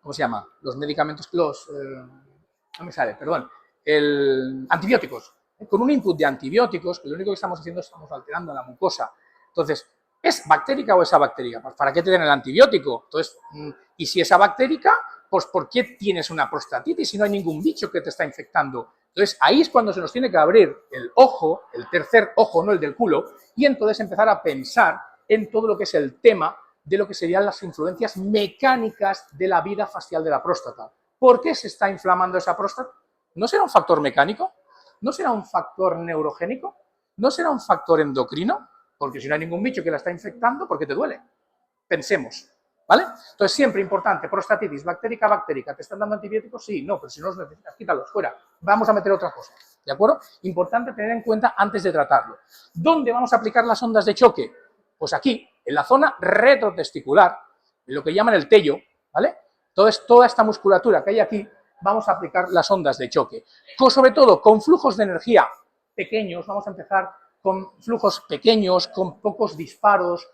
¿cómo se llama? Los medicamentos, no me sale, perdón, antibióticos, con un input de antibióticos, que lo único que estamos haciendo es estamos alterando la mucosa. Entonces, ¿es bactérica o es abactérica? Pues ¿para qué te den el antibiótico? Entonces, y si es abactérica, pues ¿por qué tienes una prostatitis si no hay ningún bicho que te está infectando? Entonces, ahí es cuando se nos tiene que abrir el ojo, el tercer ojo, no el del culo, y entonces empezar a pensar en todo lo que es el tema de lo que serían las influencias mecánicas de la vida facial de la próstata. ¿Por qué se está inflamando esa próstata? ¿No será un factor mecánico? ¿No será un factor neurogénico? ¿No será un factor endocrino? Porque si no hay ningún bicho que la está infectando, ¿por qué te duele? Pensemos, ¿vale? Entonces, siempre importante, prostatitis, bactérica, ¿te están dando antibióticos? Sí, no, pero si no los necesitas, quítalos, fuera. Vamos a meter otra cosa, ¿de acuerdo? Importante tener en cuenta antes de tratarlo. ¿Dónde vamos a aplicar las ondas de choque? Pues aquí, en la zona retrotesticular, en lo que llaman el tello, ¿vale? Entonces, toda esta musculatura que hay aquí, vamos a aplicar las ondas de choque. Sobre todo, con flujos de energía pequeños, vamos a empezar con flujos pequeños, con pocos disparos,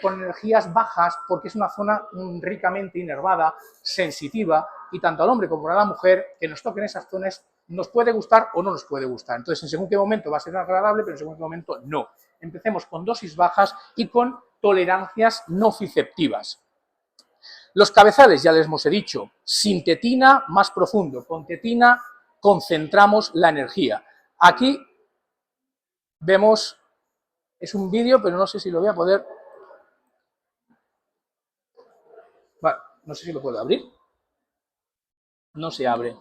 con energías bajas, porque es una zona ricamente inervada, sensitiva, y tanto al hombre como a la mujer, que nos toquen esas zonas, nos puede gustar o no nos puede gustar. Entonces, en según qué momento va a ser agradable, pero en según qué momento no. Empecemos con dosis bajas y con tolerancias nociceptivas. Los cabezales, ya les hemos dicho, sin tetina más profundo, con tetina concentramos la energía. Aquí vemos, es un vídeo, pero no sé si lo voy a poder... Bueno, no sé si lo puedo abrir. No se abre.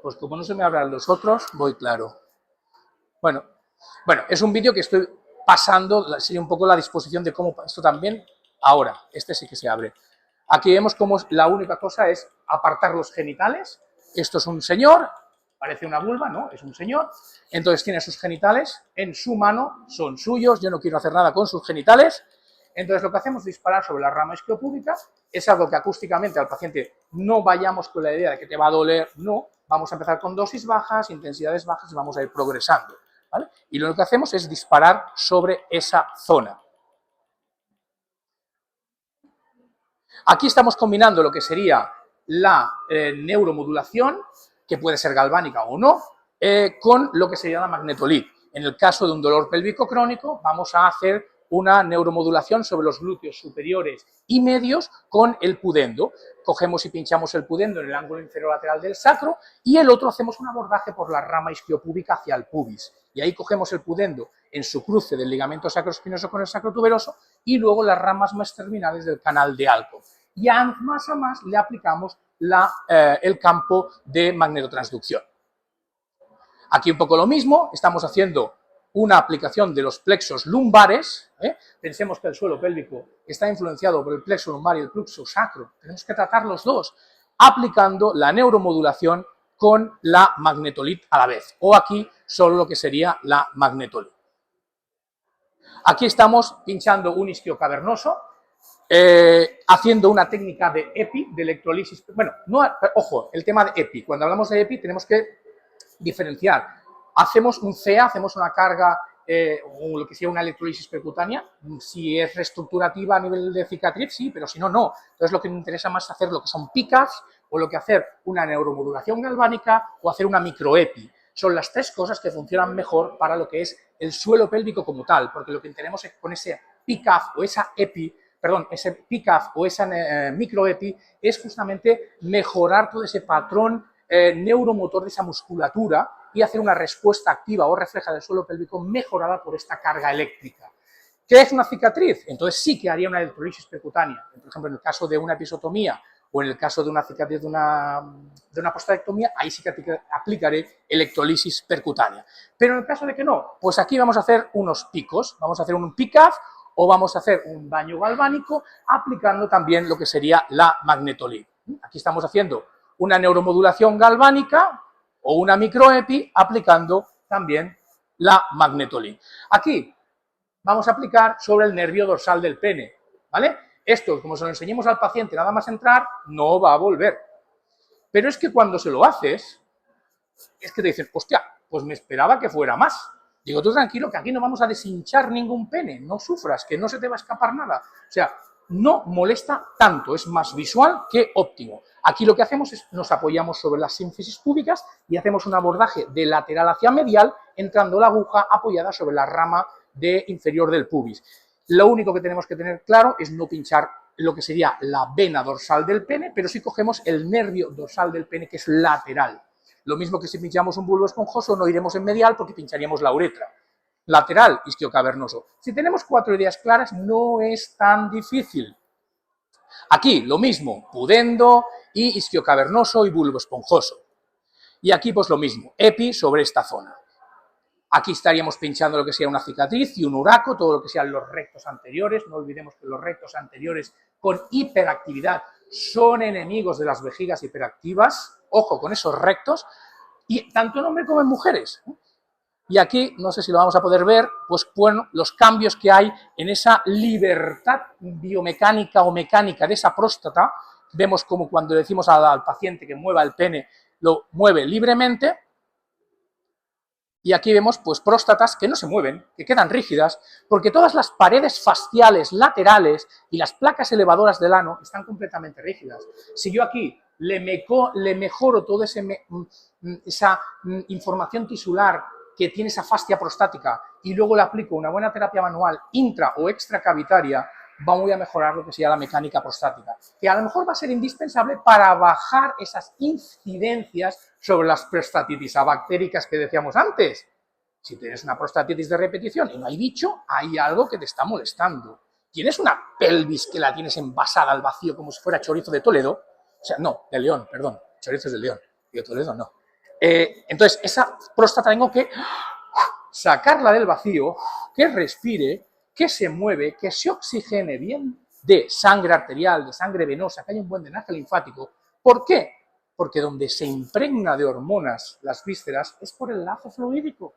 Pues como no se me abran los otros, voy claro. Bueno, es un vídeo que estoy pasando, sería un poco la disposición de cómo esto también, ahora, este sí que se abre. Aquí vemos cómo la única cosa es apartar los genitales. Esto es un señor, parece una vulva, ¿no? Es un señor, entonces tiene sus genitales en su mano, son suyos, yo no quiero hacer nada con sus genitales, entonces lo que hacemos es disparar sobre la rama isquiopúbica, es algo que acústicamente al paciente no vayamos con la idea de que te va a doler, no, vamos a empezar con dosis bajas, intensidades bajas y vamos a ir progresando, ¿vale? Y lo que hacemos es disparar sobre esa zona. Aquí estamos combinando lo que sería la neuromodulación, que puede ser galvánica o no, con lo que sería la magnetolit. En el caso de un dolor pélvico crónico, vamos a hacer una neuromodulación sobre los glúteos superiores y medios con el pudendo. Cogemos y pinchamos el pudendo en el ángulo inferolateral del sacro y el otro hacemos un abordaje por la rama isquiopúbica hacia el pubis. Y ahí cogemos el pudendo en su cruce del ligamento sacroespinoso con el sacrotuberoso y luego las ramas más terminales del canal de Alport. Y más a más le aplicamos el campo de magnetotransducción. Aquí un poco lo mismo, estamos haciendo una aplicación de los plexos lumbares, pensemos que el suelo pélvico está influenciado por el plexo lumbar y el plexo sacro, tenemos que tratar los dos, aplicando la neuromodulación con la magnetolit a la vez, o aquí solo lo que sería la magnetolit. Aquí estamos pinchando un isquio cavernoso, haciendo una técnica de EPI, de electrolisis, bueno, no, ojo, el tema de EPI, cuando hablamos de EPI tenemos que diferenciar, hacemos un CEA, hacemos una carga o lo que sea una electrolisis percutánea, si es reestructurativa a nivel de cicatriz, sí, pero si no, no. Entonces lo que me interesa más es hacer lo que son PICAFs o lo que hacer una neuromodulación galvánica o hacer una microEPI. Son las tres cosas que funcionan mejor para lo que es el suelo pélvico como tal, porque lo que tenemos es con ese PICAF o esa EPI, perdón, ese PICAF o esa microEPI es justamente mejorar todo ese patrón neuromotor de esa musculatura y hacer una respuesta activa o refleja del suelo pélvico mejorada por esta carga eléctrica. ¿Qué es una cicatriz? Entonces sí que haría una electrolisis percutánea. Por ejemplo, en el caso de una episotomía o en el caso de una cicatriz de una prostatectomía, ahí sí que aplicaré electrolisis percutánea. Pero en el caso de que no, pues aquí vamos a hacer unos picos, vamos a hacer un PICAF o vamos a hacer un baño galvánico aplicando también lo que sería la magnetolit. Aquí estamos haciendo una neuromodulación galvánica o una microEPI aplicando también la magnetolit. Aquí vamos a aplicar sobre el nervio dorsal del pene, ¿vale? Esto, como se lo enseñemos al paciente nada más entrar, no va a volver. Pero es que cuando se lo haces, es que te dicen, hostia, pues me esperaba que fuera más. Digo, tú tranquilo, que aquí no vamos a deshinchar ningún pene, no sufras, que no se te va a escapar nada. O sea, no molesta tanto, es más visual que óptimo. Aquí lo que hacemos es, nos apoyamos sobre las sínfisis púbicas y hacemos un abordaje de lateral hacia medial, entrando la aguja apoyada sobre la rama inferior del pubis. Lo único que tenemos que tener claro es no pinchar lo que sería la vena dorsal del pene, pero sí cogemos el nervio dorsal del pene, que es lateral. Lo mismo que si pinchamos un bulbo esponjoso, no iremos en medial porque pincharíamos la uretra. Lateral, isquiocavernoso. Si tenemos 4 ideas claras, no es tan difícil. Aquí, lo mismo, pudendo y isquiocavernoso y bulbo esponjoso. Y aquí, pues lo mismo, epi sobre esta zona. Aquí estaríamos pinchando lo que sea una cicatriz y un uraco, todo lo que sean los rectos anteriores. No olvidemos que los rectos anteriores con hiperactividad son enemigos de las vejigas hiperactivas. Ojo con esos rectos, y tanto en hombres como en mujeres. Y aquí, no sé si lo vamos a poder ver, pues bueno, los cambios que hay en esa libertad biomecánica o mecánica de esa próstata. Vemos como cuando decimos al paciente que mueva el pene, lo mueve libremente. Y aquí vemos pues próstatas que no se mueven, que quedan rígidas, porque todas las paredes fasciales laterales y las placas elevadoras del ano están completamente rígidas. Si yo aquí le mejoro toda esa información tisular que tiene esa fascia prostática y luego le aplico una buena terapia manual intra o extracavitaria, voy a mejorar lo que sería la mecánica prostática, que a lo mejor va a ser indispensable para bajar esas incidencias sobre las prostatitis abactéricas que decíamos antes. Si tienes una prostatitis de repetición y no hay bicho, hay algo que te está molestando. ¿Tienes una pelvis que la tienes envasada al vacío como si fuera chorizo de Toledo? O sea, no, de León, perdón, chorizo es de León, de Toledo no. Entonces, esa próstata tengo que sacarla del vacío, que respire, que se mueve, que se oxigene bien de sangre arterial, de sangre venosa, que haya un buen drenaje linfático. ¿Por qué? porque donde se impregna de hormonas las vísceras es por el lazo fluídico.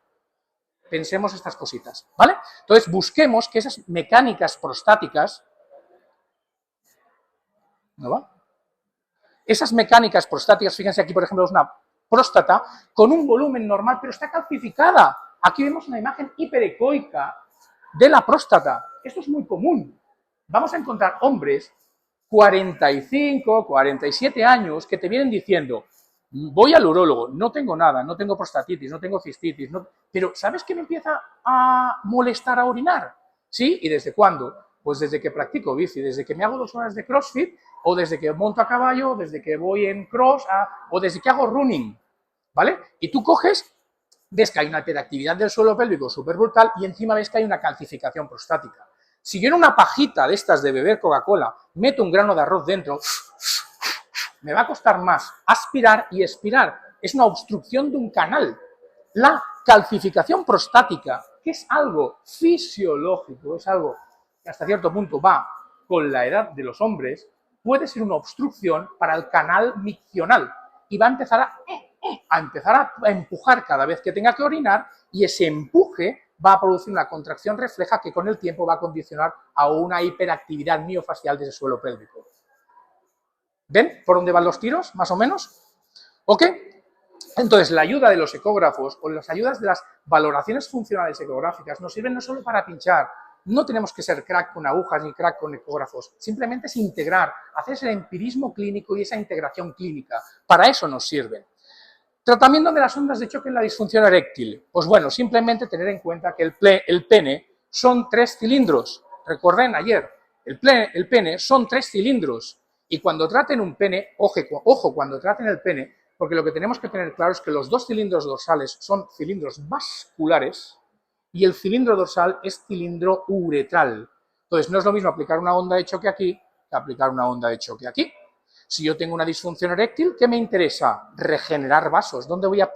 Pensemos estas cositas, ¿vale? Entonces busquemos que esas mecánicas prostáticas, ¿no va? Esas mecánicas prostáticas, fíjense aquí por ejemplo es una próstata con un volumen normal, pero está calcificada. Aquí vemos una imagen hiperecoica de la próstata. Esto es muy común. Vamos a encontrar hombres 45, 47 años que te vienen diciendo, voy al urólogo, no tengo nada, no tengo prostatitis, no tengo cistitis, pero ¿sabes qué me empieza a molestar a orinar? ¿Sí? ¿Y desde cuándo? Pues desde que practico bici, desde que me hago 2 horas de CrossFit, o desde que monto a caballo, desde que voy en cross, o desde que hago running, ¿vale? Y tú coges, ves que hay una hiperactividad del suelo pélvico súper brutal y encima ves que hay una calcificación prostática. Si yo en una pajita de estas de beber Coca-Cola meto un grano de arroz dentro, me va a costar más aspirar y expirar. Es una obstrucción de un canal. La calcificación prostática, que es algo fisiológico, es algo que hasta cierto punto va con la edad de los hombres, puede ser una obstrucción para el canal miccional y va a empezar a empujar cada vez que tenga que orinar y ese empuje va a producir una contracción refleja que con el tiempo va a condicionar a una hiperactividad miofascial del suelo pélvico. ¿Ven por dónde van los tiros, más o menos? ¿Ok? Entonces, la ayuda de los ecógrafos o las ayudas de las valoraciones funcionales ecográficas nos sirven no solo para pinchar, no tenemos que ser crack con agujas ni crack con ecógrafos, simplemente es integrar, hacer ese empirismo clínico y esa integración clínica. Para eso nos sirven. Tratamiento de las ondas de choque en la disfunción eréctil. Pues bueno, simplemente tener en cuenta que el pene son 3 cilindros. Recuerden ayer, el pene son 3 cilindros. Y cuando traten un pene, ojo, cuando traten el pene, porque lo que tenemos que tener claro es que los 2 cilindros dorsales son cilindros vasculares y el cilindro dorsal es cilindro uretral. Entonces, no es lo mismo aplicar una onda de choque aquí que aplicar una onda de choque aquí. Si yo tengo una disfunción eréctil, ¿qué me interesa? Regenerar vasos. ¿Dónde voy a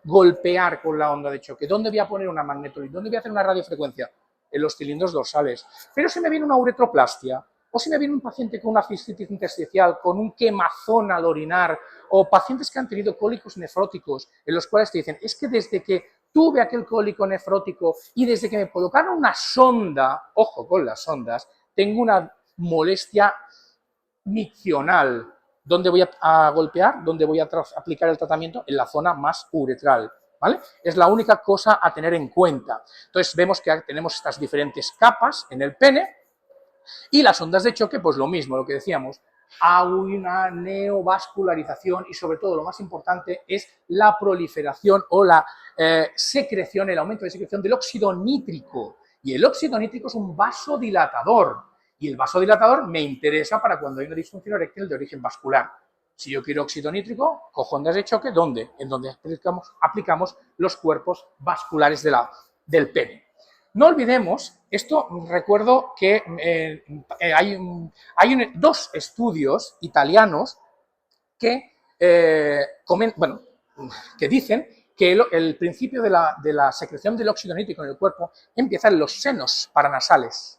golpear con la onda de choque? ¿Dónde voy a poner una magnetolita? ¿Dónde voy a hacer una radiofrecuencia? En los cilindros dorsales. Pero si me viene una uretroplastia, o si me viene un paciente con una cistitis intersticial, con un quemazón al orinar, o pacientes que han tenido cólicos nefróticos, en los cuales te dicen, es que desde que tuve aquel cólico nefrótico y desde que me colocaron una sonda, ojo con las sondas, tengo una molestia miccional. ¿Dónde voy a golpear? ¿Dónde voy a aplicar el tratamiento? En la zona más uretral, ¿vale? Es la única cosa a tener en cuenta. Entonces vemos que tenemos estas diferentes capas en el pene y las ondas de choque, pues lo mismo, lo que decíamos, hay una neovascularización y sobre todo lo más importante es la proliferación o la secreción, el aumento de secreción del óxido nítrico. Y el óxido nítrico es un vasodilatador. Y el vasodilatador me interesa para cuando hay una disfunción eréctil de origen vascular. Si yo quiero óxido nítrico, cojo ondas de choque, ¿dónde? En donde aplicamos los cuerpos vasculares del pene. No olvidemos, esto recuerdo que hay 2 estudios italianos que, que dicen que el principio de la secreción del óxido nítrico en el cuerpo empieza en los senos paranasales.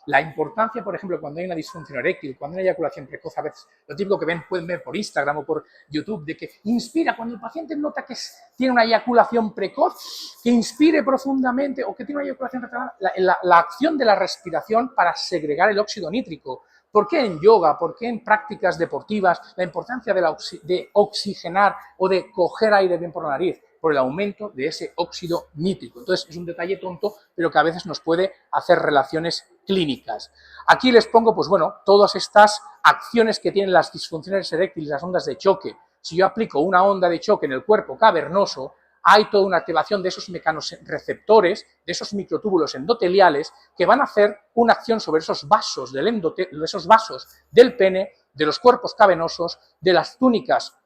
La importancia, por ejemplo, cuando hay una disfunción eréctil, cuando hay una eyaculación precoz, a veces lo típico que pueden ver por Instagram o por YouTube, de que inspira, cuando el paciente nota que tiene una eyaculación precoz, que inspire profundamente o que tiene una eyaculación retardada, la acción de la respiración para segregar el óxido nítrico. ¿Por qué en yoga? ¿Por qué en prácticas deportivas? La importancia de oxigenar o de coger aire bien por la nariz, por el aumento de ese óxido nítrico. Entonces, es un detalle tonto, pero que a veces nos puede hacer relaciones clínicas. Aquí les pongo, pues bueno, todas estas acciones que tienen las disfunciones eréctiles, las ondas de choque. Si yo aplico una onda de choque en el cuerpo cavernoso, hay toda una activación de esos mecanorreceptores, de esos microtúbulos endoteliales, que van a hacer una acción sobre esos vasos del pene, de los cuerpos cavernosos, de las túnicas,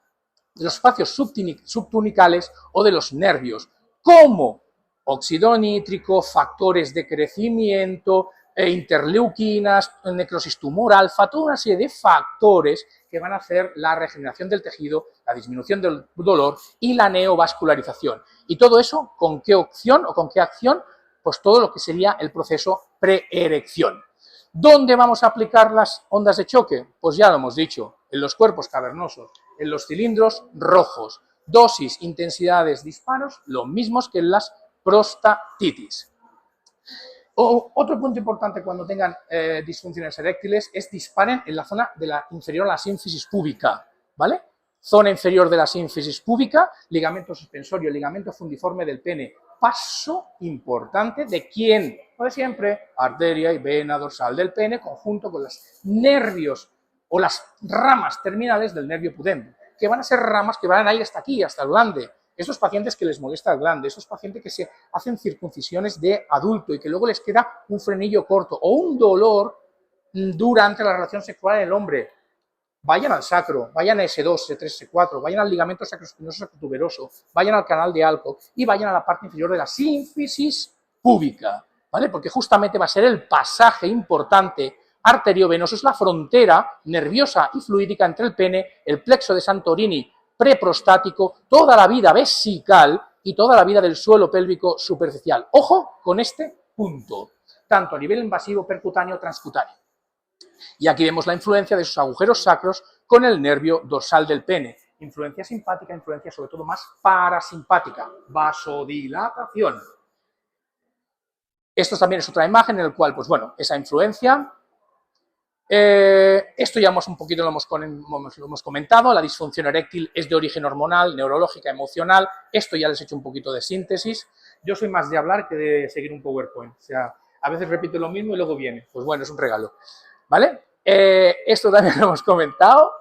de los espacios subtunicales o de los nervios, como óxido nítrico, factores de crecimiento, interleuquinas, necrosis tumoral, toda una serie de factores que van a hacer la regeneración del tejido, la disminución del dolor y la neovascularización. Y todo eso, ¿con qué opción o con qué acción? Pues todo lo que sería el proceso preerección. ¿Dónde vamos a aplicar las ondas de choque? Pues ya lo hemos dicho, en los cuerpos cavernosos, en los cilindros rojos. Dosis, intensidades, disparos, los mismos que en las prostatitis. Otro punto importante cuando tengan disfunciones eréctiles es disparen en la zona de la inferior a la sínfisis púbica, ¿vale? Zona inferior de la sínfisis púbica, ligamento suspensorio, ligamento fundiforme del pene. Paso importante de quién, lo de siempre, arteria y vena dorsal del pene, conjunto con los nervios o las ramas terminales del nervio pudendo, que van a ser ramas que van a ir hasta aquí, hasta el glande. Esos pacientes que les molesta el glande, esos pacientes que se hacen circuncisiones de adulto y que luego les queda un frenillo corto o un dolor durante la relación sexual en el hombre, vayan al sacro, vayan a S2, S3, S4, vayan al ligamento sacroespinoso sacrotuberoso, vayan al canal de Alcock y vayan a la parte inferior de la sínfisis púbica, ¿vale? Porque justamente va a ser el pasaje importante arteriovenoso, es la frontera nerviosa y fluídica entre el pene, el plexo de Santorini preprostático, toda la vida vesical y toda la vida del suelo pélvico superficial. Ojo con este punto, tanto a nivel invasivo, percutáneo, transcutáneo. Y aquí vemos la influencia de esos agujeros sacros con el nervio dorsal del pene. Influencia simpática, influencia sobre todo más parasimpática, vasodilatación. Esto también es otra imagen en la cual, pues bueno, esa influencia. Esto ya un poquito lo hemos comentado, la disfunción eréctil es de origen hormonal, neurológica, emocional. Esto ya les he hecho un poquito de síntesis. Yo soy más de hablar que de seguir un PowerPoint. O sea, a veces repito lo mismo y luego viene. Pues bueno, es un regalo. ¿Vale? Esto también lo hemos comentado.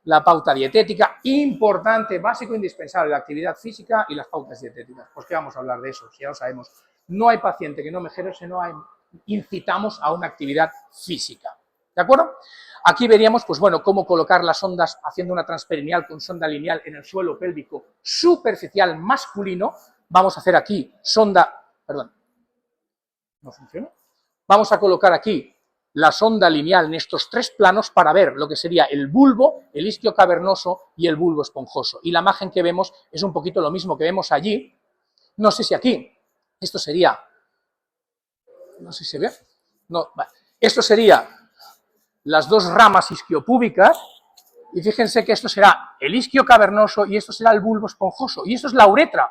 La pauta dietética, importante, básico, indispensable, la actividad física y las pautas dietéticas. Pues ¿qué vamos a hablar de eso? Si ya lo sabemos. No hay paciente que no mejore si no incitamos a una actividad física. ¿De acuerdo? Aquí veríamos, pues bueno, cómo colocar las sondas haciendo una transperineal con sonda lineal en el suelo pélvico superficial masculino. Vamos a hacer aquí sonda, perdón, ¿no funciona? Vamos a colocar aquí la sonda lineal en estos tres planos para ver lo que sería el bulbo, el isquio cavernoso y el bulbo esponjoso. Y la imagen que vemos es un poquito lo mismo que vemos allí. No sé si aquí, esto sería, no sé si se ve, no, vale. Esto sería las dos ramas isquiopúbicas, y fíjense que esto será el isquio cavernoso y esto será el bulbo esponjoso, y esto es la uretra,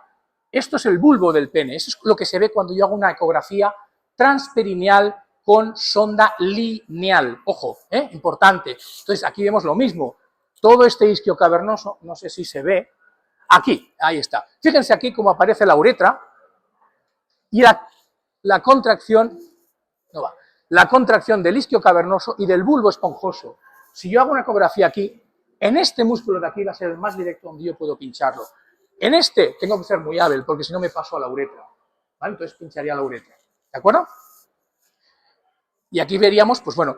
esto es el bulbo del pene, eso es lo que se ve cuando yo hago una ecografía transperineal con sonda lineal, ojo, importante. Entonces aquí vemos lo mismo, todo este isquio cavernoso, no sé si se ve, aquí, ahí está, fíjense aquí cómo aparece la uretra, y la contracción, no va, la contracción del isquio cavernoso y del bulbo esponjoso. Si yo hago una ecografía aquí, en este músculo de aquí va a ser el más directo donde yo puedo pincharlo. En este tengo que ser muy hábil, porque si no me paso a la uretra, ¿vale? Entonces pincharía la uretra, ¿de acuerdo? Y aquí veríamos, pues bueno,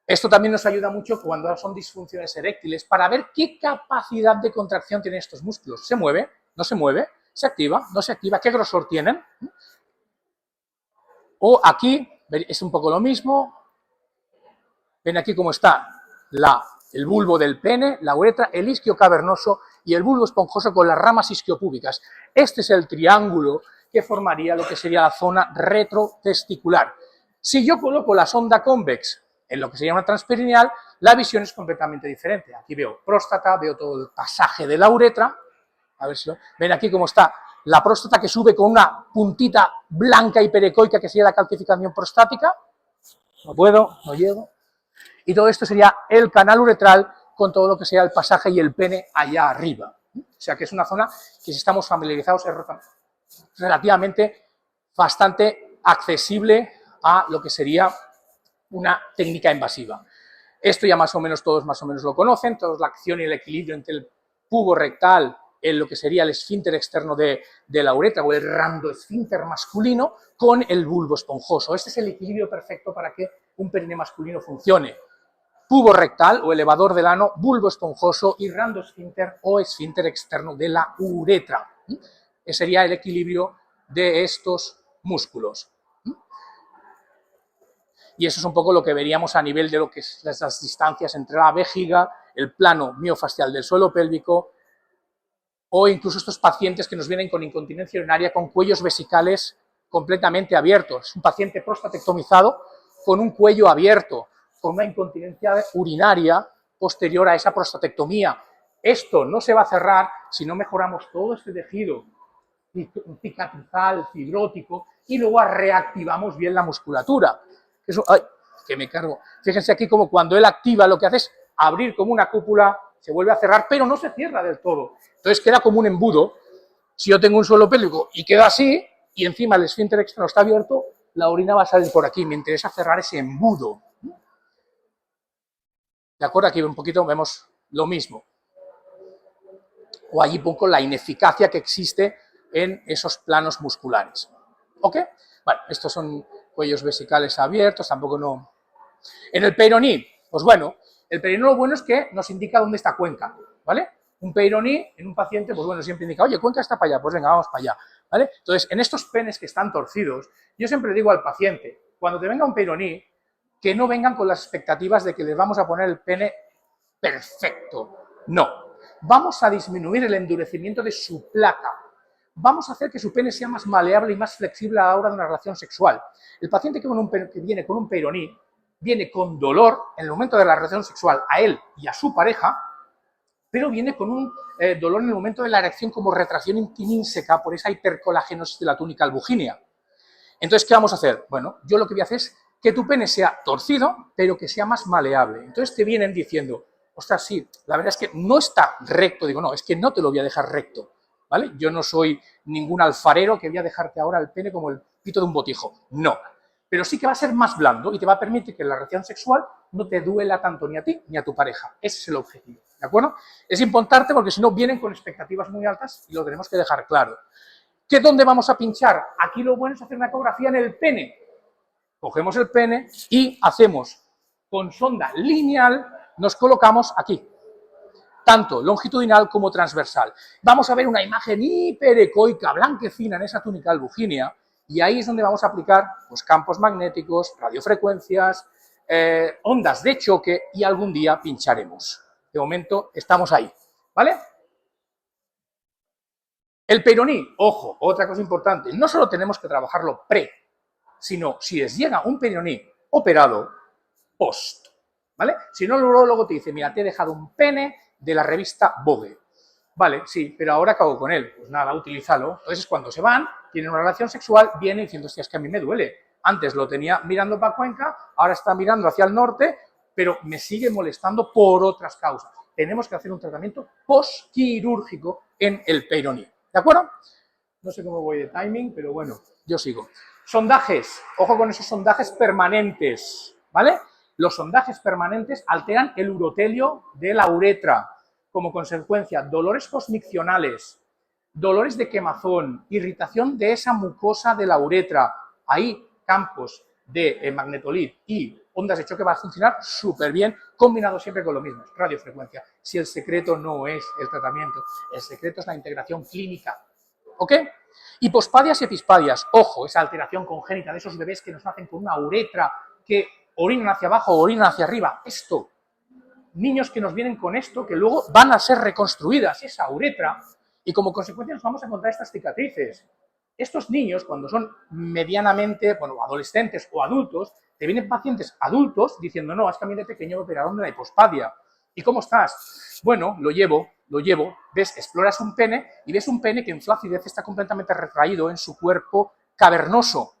esto también nos ayuda mucho cuando son disfunciones eréctiles para ver qué capacidad de contracción tienen estos músculos. ¿Se mueve? ¿No se mueve? ¿Se activa? ¿No se activa? ¿Qué grosor tienen? O aquí es un poco lo mismo. Ven aquí cómo está el bulbo del pene, la uretra, el isquio cavernoso y el bulbo esponjoso con las ramas isquiopúbicas. Este es el triángulo que formaría lo que sería la zona retrotesticular. Si yo coloco la sonda convex en lo que sería una transperineal, la visión es completamente diferente. Aquí veo próstata, veo todo el pasaje de la uretra. A ver si ven aquí cómo está la próstata que sube con una puntita blanca hiperecoica que sería la calcificación prostática. No puedo, no llego. Y todo esto sería el canal uretral con todo lo que sería el pasaje y el pene allá arriba. O sea que es una zona que si estamos familiarizados es relativamente bastante accesible a lo que sería una técnica invasiva. Esto ya más o menos todos lo conocen, todos la acción y el equilibrio entre el pubo rectal en lo que sería el esfínter externo de la uretra o el randoesfínter masculino con el bulbo esponjoso. Este es el equilibrio perfecto para que un perine masculino funcione. Pubo rectal o elevador del ano, bulbo esponjoso y randoesfínter o esfínter externo de la uretra. Ese sería el equilibrio de estos músculos. Y eso es un poco lo que veríamos a nivel de lo que es las distancias entre la vejiga, el plano miofascial del suelo pélvico, o incluso estos pacientes que nos vienen con incontinencia urinaria con cuellos vesicales completamente abiertos. Un paciente prostatectomizado con un cuello abierto, con una incontinencia urinaria posterior a esa prostatectomía. Esto no se va a cerrar si no mejoramos todo este tejido cicatrizal, fibrótico, y luego reactivamos bien la musculatura. Eso, ¡ay!, que me cargo. Fíjense aquí como cuando él activa lo que hace es abrir como una cúpula, se vuelve a cerrar, pero no se cierra del todo. Entonces queda como un embudo. Si yo tengo un suelo pélvico y queda así, y encima el esfínter externo está abierto, la orina va a salir por aquí. Me interesa cerrar ese embudo. ¿De acuerdo? Aquí un poquito vemos lo mismo. O allí un poco la ineficacia que existe en esos planos musculares. ¿Ok? Bueno, estos son cuellos vesicales abiertos, tampoco no... En el peyroní, pues bueno, el peyroní lo bueno es que nos indica dónde está Cuenca, ¿vale? Un peyroní en un paciente, pues bueno, siempre indica, oye, Cuenca está para allá, pues venga, vamos para allá, ¿vale? Entonces, en estos penes que están torcidos, yo siempre digo al paciente, cuando te venga un peyroní, que no vengan con las expectativas de que les vamos a poner el pene perfecto. No. Vamos a disminuir el endurecimiento de su placa. Vamos a hacer que su pene sea más maleable y más flexible a la hora de una relación sexual. El paciente que viene con un peyroní viene con dolor en el momento de la relación sexual a él y a su pareja, pero viene con un dolor en el momento de la erección como retracción intrínseca por esa hipercolagenosis de la túnica albuginea. Entonces, ¿qué vamos a hacer? Bueno, yo lo que voy a hacer es que tu pene sea torcido, pero que sea más maleable. Entonces te vienen diciendo, ostras, sí, la verdad es que no está recto. Digo, no, es que no te lo voy a dejar recto, ¿vale? Yo no soy ningún alfarero que voy a dejarte ahora el pene como el pito de un botijo. No. Pero sí que va a ser más blando y te va a permitir que la relación sexual no te duela tanto ni a ti ni a tu pareja. Ese es el objetivo, ¿de acuerdo? Es importante porque si no vienen con expectativas muy altas y lo tenemos que dejar claro. ¿Qué dónde vamos a pinchar? Aquí lo bueno es hacer una ecografía en el pene. Cogemos el pene y hacemos con sonda lineal, nos colocamos aquí, tanto longitudinal como transversal. Vamos a ver una imagen hiperecoica, blanquecina en esa túnica albuginea, y ahí es donde vamos a aplicar pues, campos magnéticos, radiofrecuencias, ondas de choque, y algún día pincharemos. De momento estamos ahí, ¿vale? El peyroní, ojo, otra cosa importante, no solo tenemos que trabajarlo pre, sino si les llega un peyroní operado, post, ¿vale? Si no, el urólogo te dice, mira, te he dejado un pene de la revista Vogue. Vale, sí, pero ahora ¿qué hago con él? Pues nada, utilízalo. Entonces, cuando se van, tienen una relación sexual, viene diciendo, hostia, es que a mí me duele. Antes lo tenía mirando para Cuenca, ahora está mirando hacia el norte, pero me sigue molestando por otras causas. Tenemos que hacer un tratamiento postquirúrgico en el peyroní. ¿De acuerdo? No sé cómo voy de timing, pero bueno, yo sigo. Sondajes. Ojo con esos sondajes permanentes, ¿vale? Los sondajes permanentes alteran el urotelio de la uretra. Como consecuencia, dolores postmiccionales, dolores de quemazón, irritación de esa mucosa de la uretra. Ahí, campos de magnetolit y ondas de choque va a funcionar súper bien, combinado siempre con lo mismo, radiofrecuencia. Si el secreto no es el tratamiento, el secreto es la integración clínica. ¿Ok? Hipospadias y epispadias. Ojo, esa alteración congénita de esos bebés que nos nacen con una uretra que orinan hacia abajo o orinan hacia arriba. Esto. Niños que nos vienen con esto, que luego van a ser reconstruidas, esa uretra, y como consecuencia nos vamos a encontrar estas cicatrices. Estos niños, cuando son medianamente, bueno, adolescentes o adultos, te vienen pacientes adultos diciendo, no, es que a mí de pequeño me operaron de la hipospadia. ¿Y cómo estás? Bueno, lo llevo, ves, exploras un pene y ves un pene que en flacidez está completamente retraído en su cuerpo cavernoso,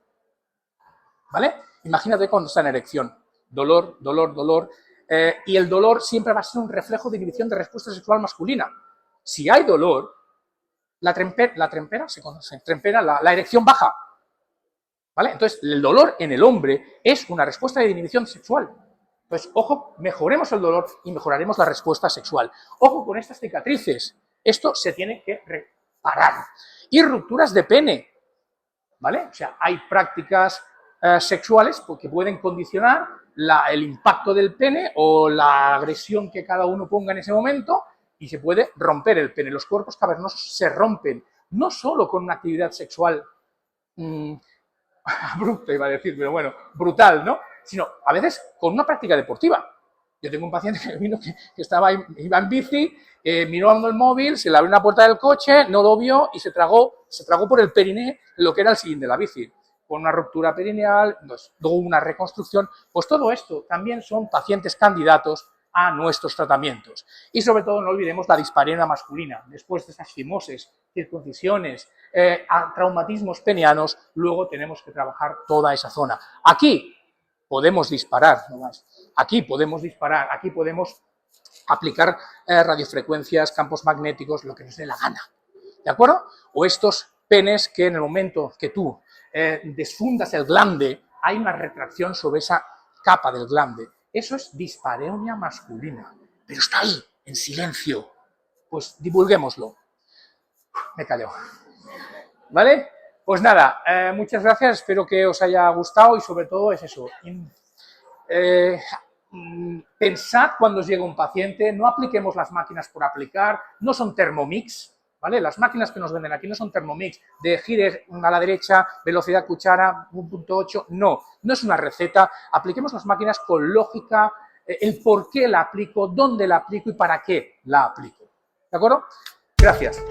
¿vale? Imagínate cuando está en erección, dolor, dolor, dolor, y el dolor siempre va a ser un reflejo de inhibición de respuesta sexual masculina. Si hay dolor, la erección baja, ¿vale? Entonces, el dolor en el hombre es una respuesta de inhibición sexual. Entonces, ojo, mejoremos el dolor y mejoraremos la respuesta sexual. Ojo con estas cicatrices. Esto se tiene que reparar. Y rupturas de pene, ¿vale? O sea, hay prácticas sexuales que pueden condicionar el impacto del pene o la agresión que cada uno ponga en ese momento y se puede romper el pene. Los cuerpos cavernosos se rompen, no solo con una actividad sexual abrupta, iba a decir, pero bueno, brutal, ¿no? Sino a veces con una práctica deportiva. Yo tengo un paciente que vino que iba en bici, mirando el móvil, se le abrió una puerta del coche, no lo vio y se tragó por el periné lo que era el sillín de la bici. Con una ruptura perineal, luego una reconstrucción. Pues todo esto también son pacientes candidatos a nuestros tratamientos. Y sobre todo no olvidemos la dispareunia masculina. Después de esas fimosis, circuncisiones, traumatismos penianos, luego tenemos que trabajar toda esa zona. Aquí podemos disparar, no más. Aquí podemos disparar, aquí podemos aplicar radiofrecuencias, campos magnéticos, lo que nos dé la gana. ¿De acuerdo? O estos penes que en el momento que tú desfundas el glande, hay una retracción sobre esa capa del glande. Eso es dispareunia masculina. Pero está ahí, en silencio. Pues divulguémoslo. Me callo. ¿Vale? Pues nada, muchas gracias, espero que os haya gustado y sobre todo es eso. Pensad cuando os llega un paciente, no apliquemos las máquinas por aplicar, no son Thermomix, ¿vale? Las máquinas que nos venden aquí no son Thermomix, de gires a la derecha, velocidad cuchara, 1.8, no es una receta, apliquemos las máquinas con lógica, el por qué la aplico, dónde la aplico y para qué la aplico, ¿de acuerdo? Gracias.